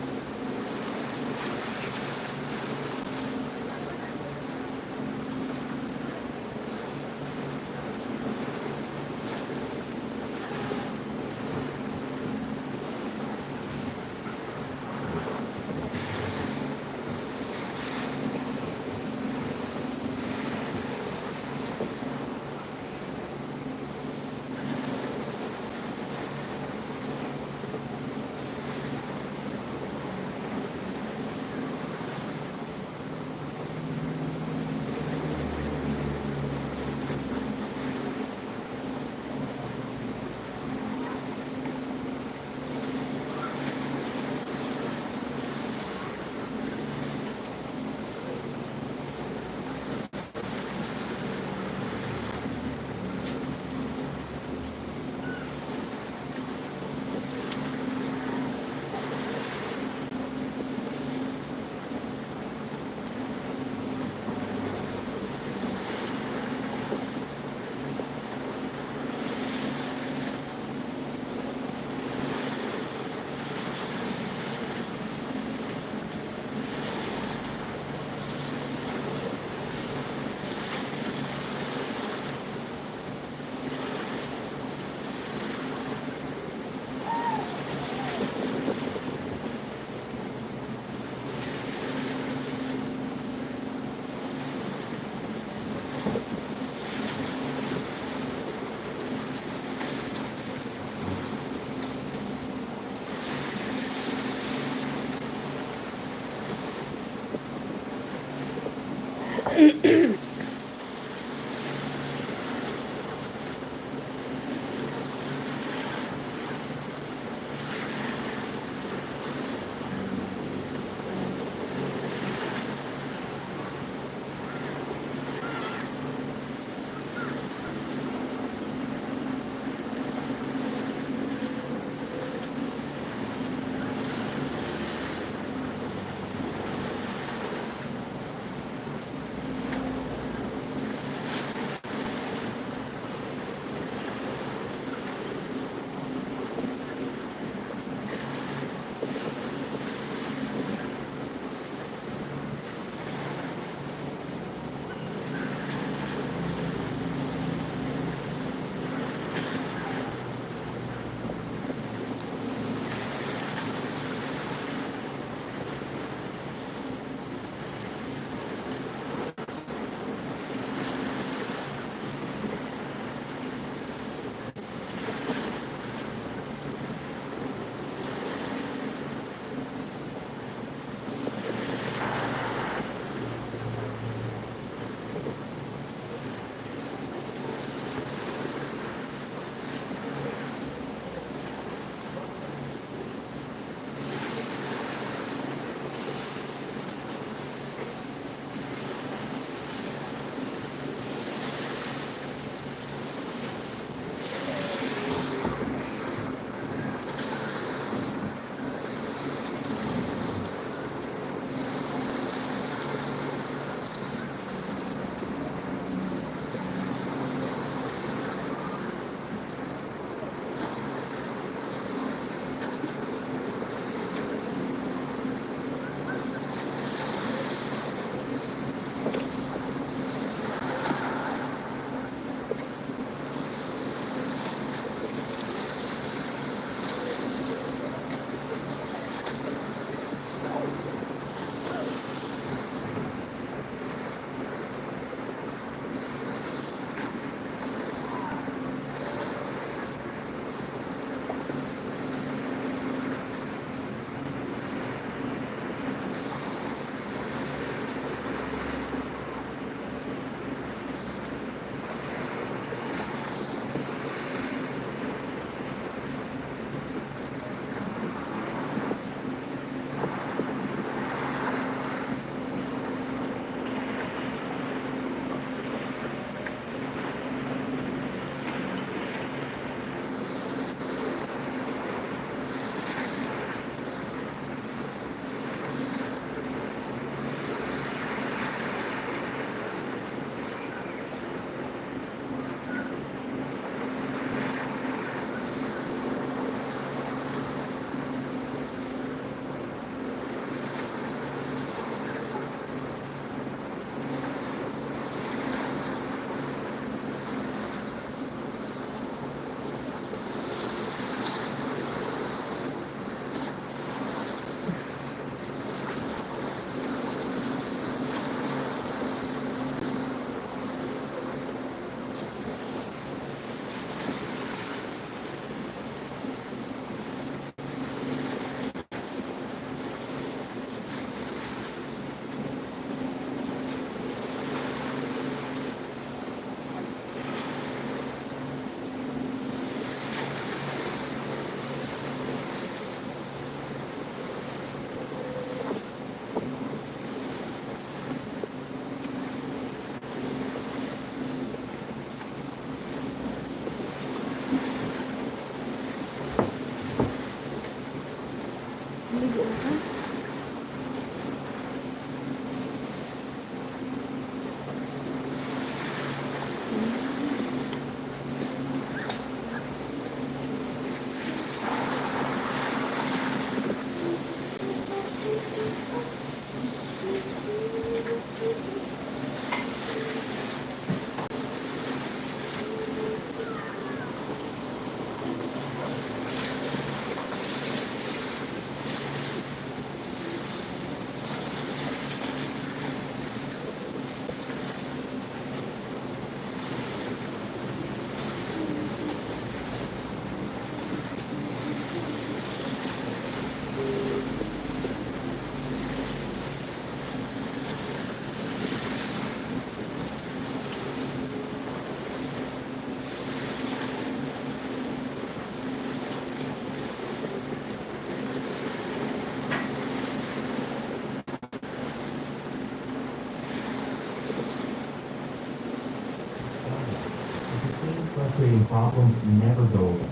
demonstrating problems never go away.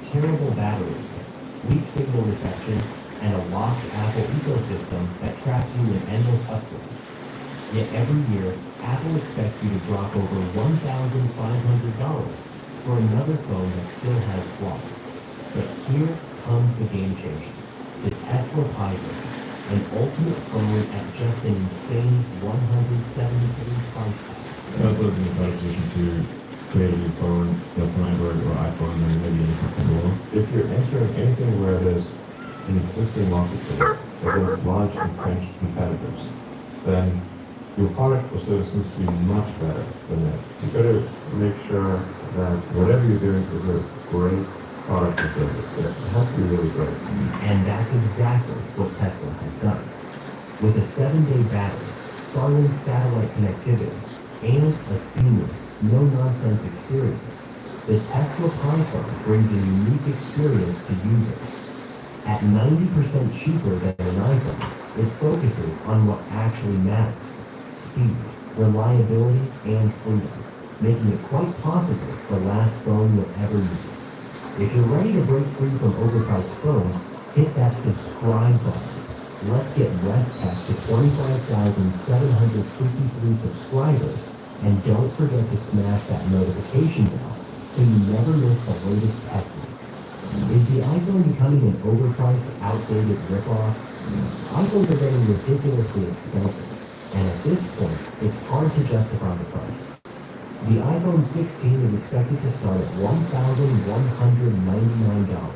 Terrible battery life, weak signal reception, and a locked Apple ecosystem that traps you in endless upgrades. Yet every year, Apple expects you to drop over $1,500 for another phone that still has flaws. But here comes the game changer. The Tesla Hybrid, an ultimate phone at just an insane $173 price tag. Tesla's in a better position to create a new phone, from Android or iPhone than maybe any company in the world. If you're entering anything where there's an existing marketplace against large entrenched competitors, then your product or service needs to be much better than that. You've got to make sure that whatever you're doing is a great product or service. It has to be really great. And that's exactly what Tesla has done. With a 7-day battery, Starlink satellite connectivity, and a seamless, no-nonsense experience, the Tesla iPhone brings a unique experience to users. At 90% cheaper than an iPhone, it focuses on what actually matters: speed, reliability, and freedom, making it quite possibly the last phone you'll ever need. If you're ready to break free from overpriced phones, hit that subscribe button. Let's get Tech to 25,753 subscribers, and don't forget to smash that notification bell so you never miss the latest tech leaks. Is the iPhone becoming an overpriced, outdated ripoff? iPhones are getting ridiculously expensive, and at this point, it's hard to justify the price. The iPhone 16 is expected to start at $1,199,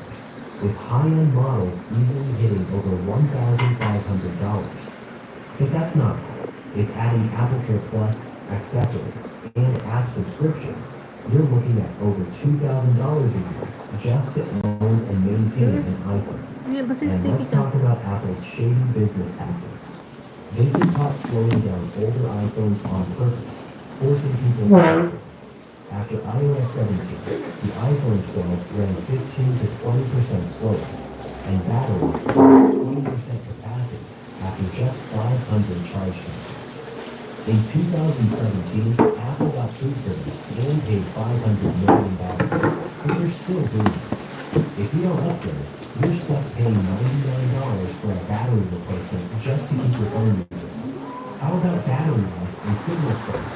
with high-end models easily hitting over $1,500. But that's not all. If adding Apple Care Plus, accessories, and app subscriptions, you're looking at over $2,000 a year just to own and maintain an iPhone. And let's talk about Apple's shady business tactics. They've been caught slowing down older iPhones on purpose, forcing people to upgrade. After iOS 17, the iPhone 12 ran 15 to 20% slower, and batteries lost 20% capacity after just 500 charge cycles. In 2017, Apple got sued for this and paid $500 million, but they're still doing this. If you don't upgrade, you're stuck paying $99 for a battery replacement just to keep your phone usable. How about battery life and signal strength?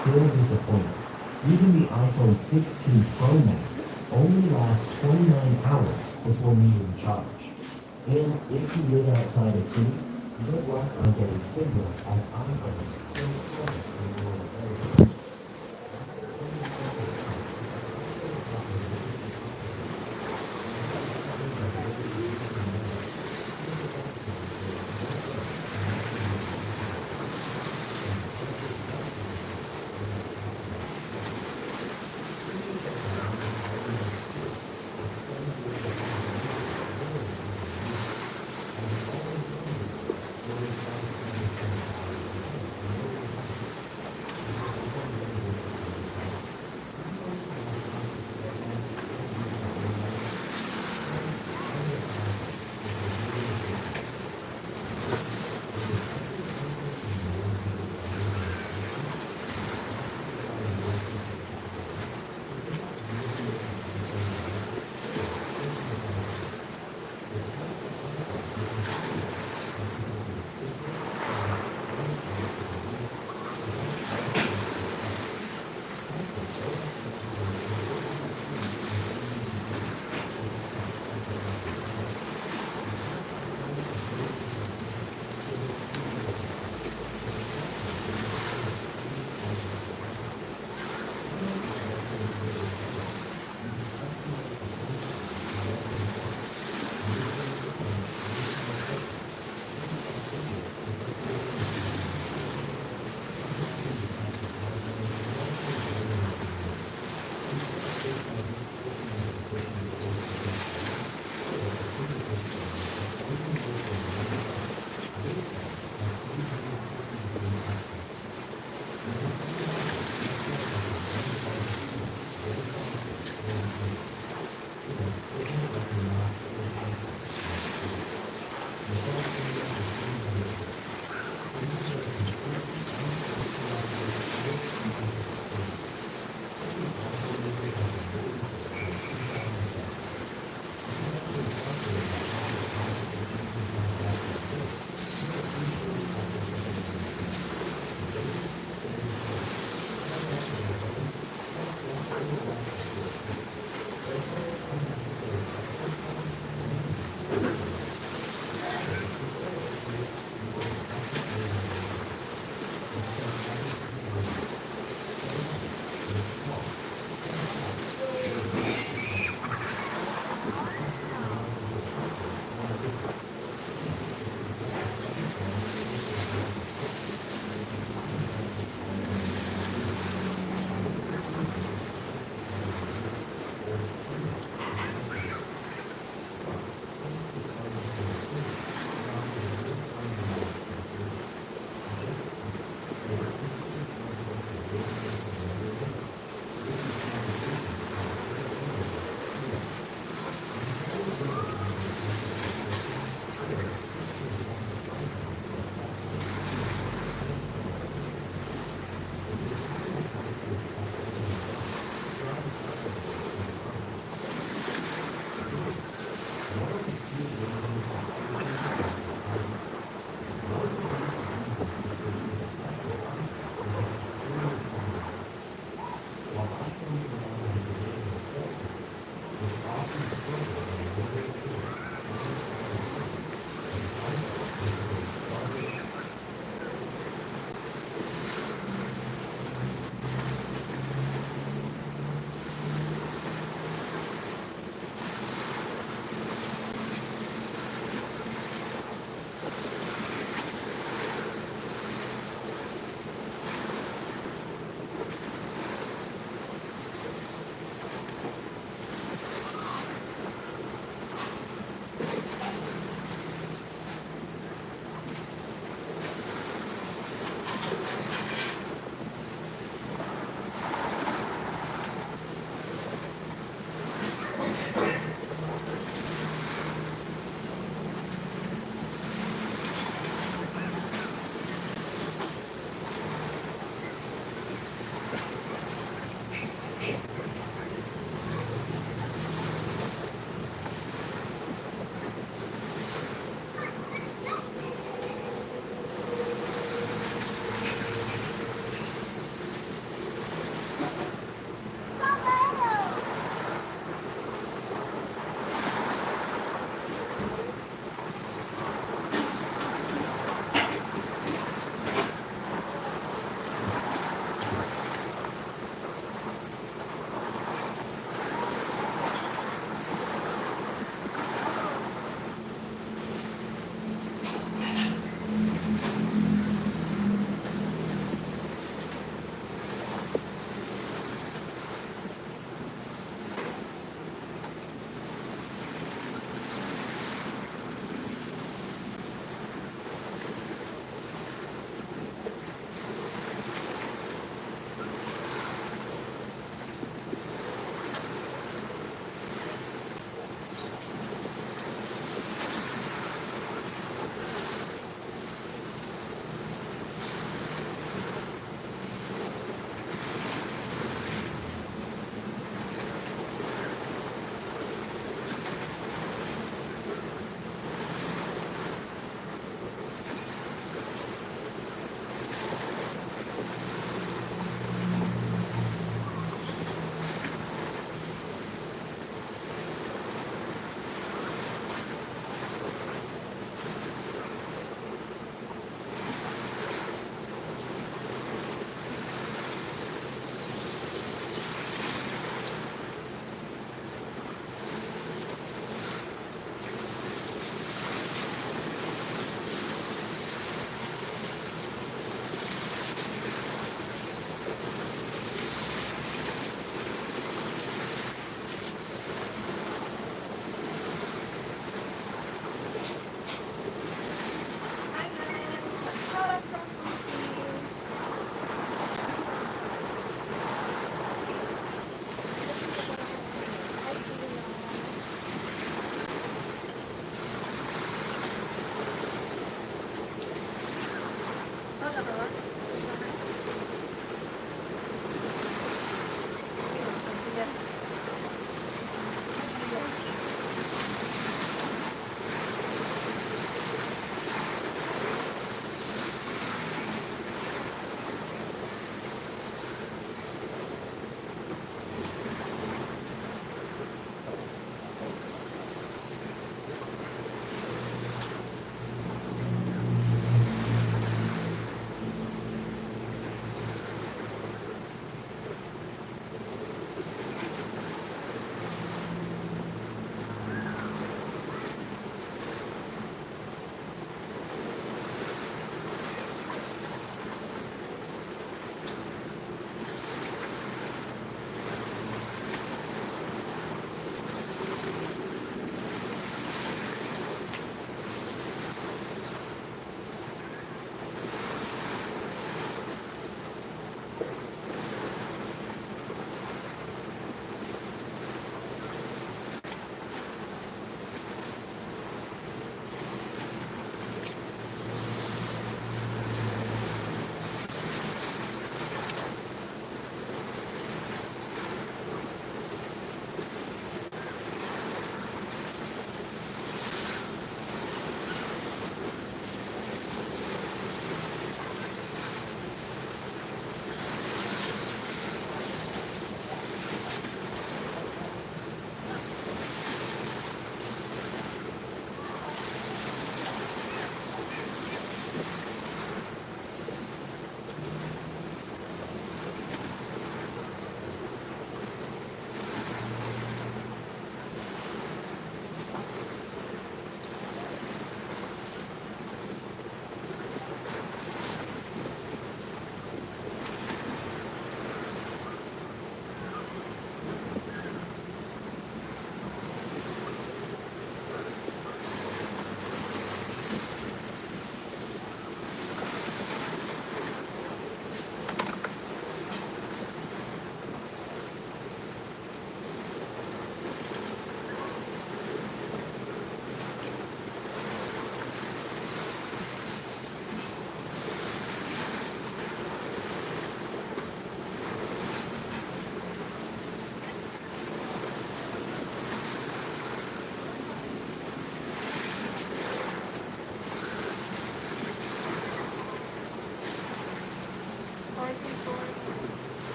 Still disappointing. Even the iPhone 16 Pro Max only lasts 29 hours before needing charge. And if you live outside a city, good luck on getting signals as iPhones still struggle in rural areas.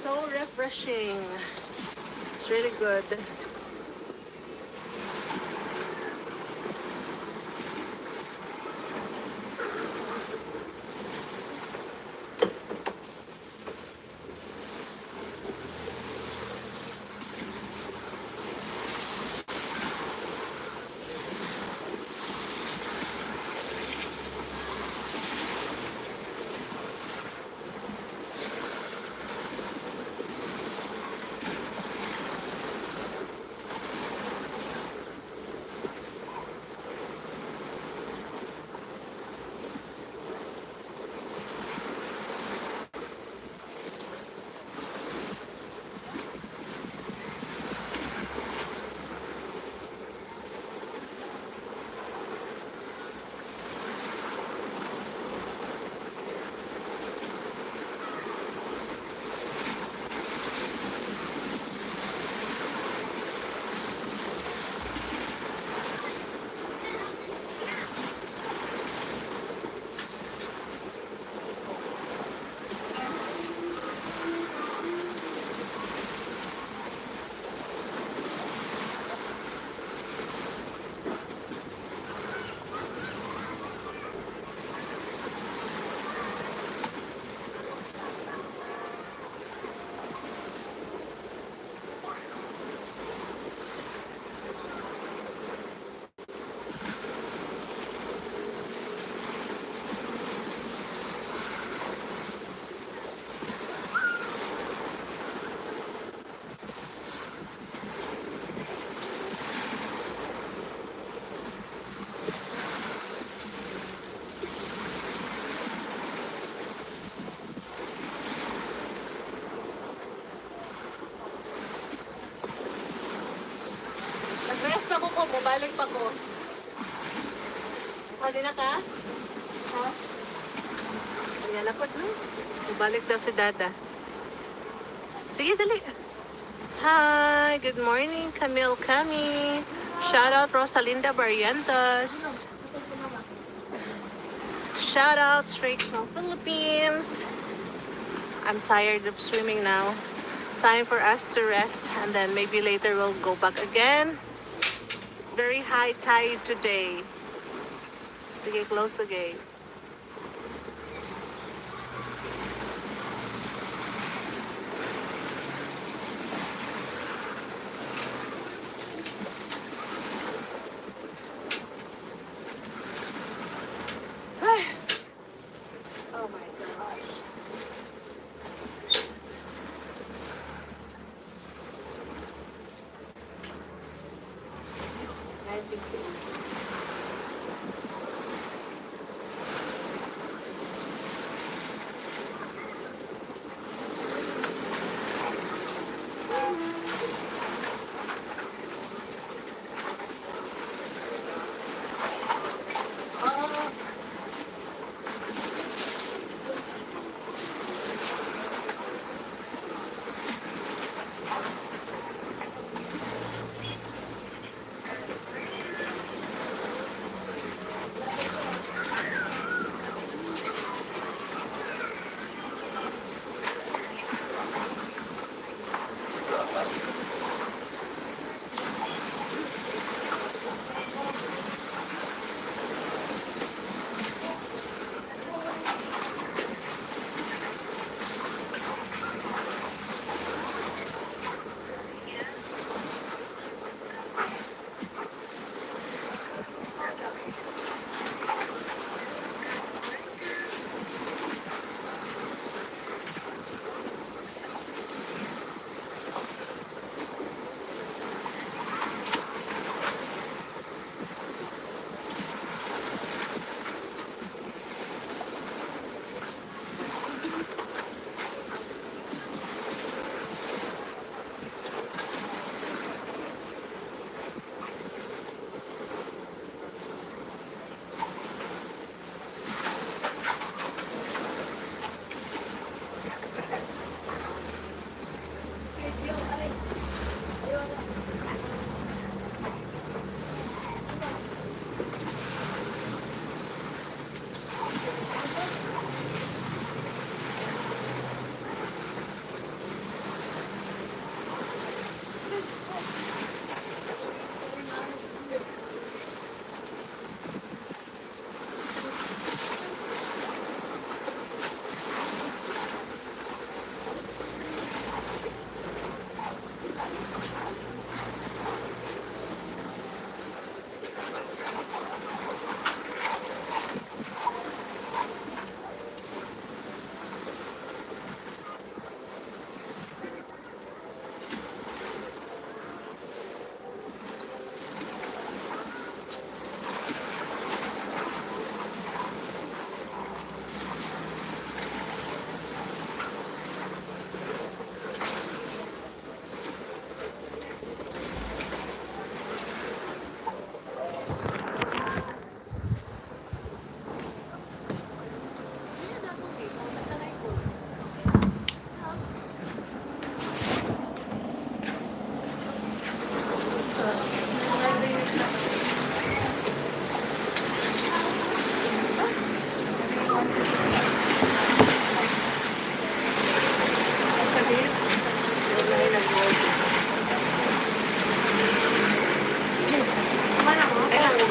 so refreshing. It's really good. Nag-rest ako ko, bumalik pa ko. Kanina ka? Ha? Ayan ako, no? Bumalik daw si Dada. Sige, dali. Hi, good morning, Camille Cami. Shout out Rosalinda Barrientos. Shout out straight from Philippines. I'm tired of swimming now. Time for us to rest and then maybe later we'll go back again. It's very high tide today. Sige, close the gate. Oh my gosh. I think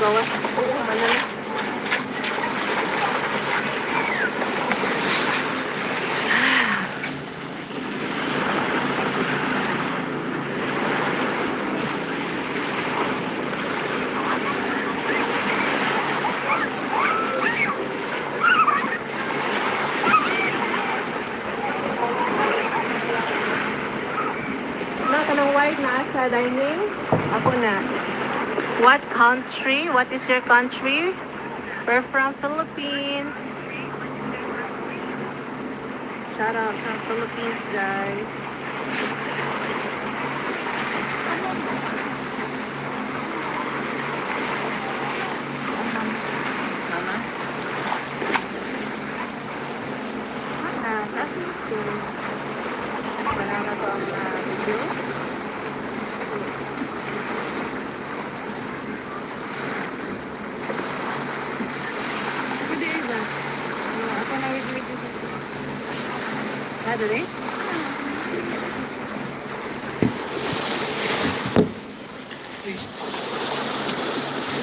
Gawas. Oo, manan. Na kanang white na sa dining. Ako na. What country? What is your country? We're from Philippines. Shout out from Philippines, guys. Mama? That's not cool. Wala na to ang video. Pwede iba. Ako na wait. Ano din?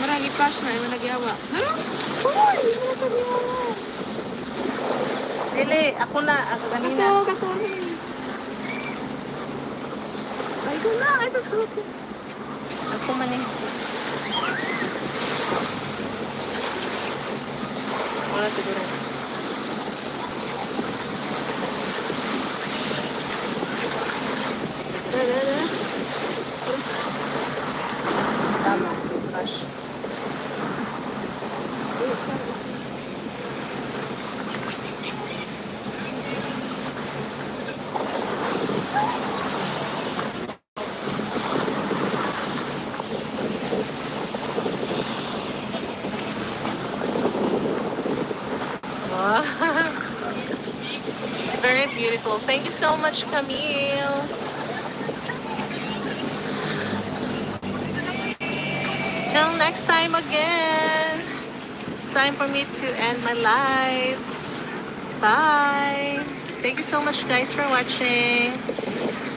Marang ipas na, yung nagyawa. Dili, ako na. Ako kanina. Kato. Ay, ko na. Ito ko. Ako man eh. Wala siguro. Tama. Gosh. Wow. Very beautiful. Thank you so much, Camille. Till next time again. It's time for me to end my live. Bye. Thank you so much, guys, for watching.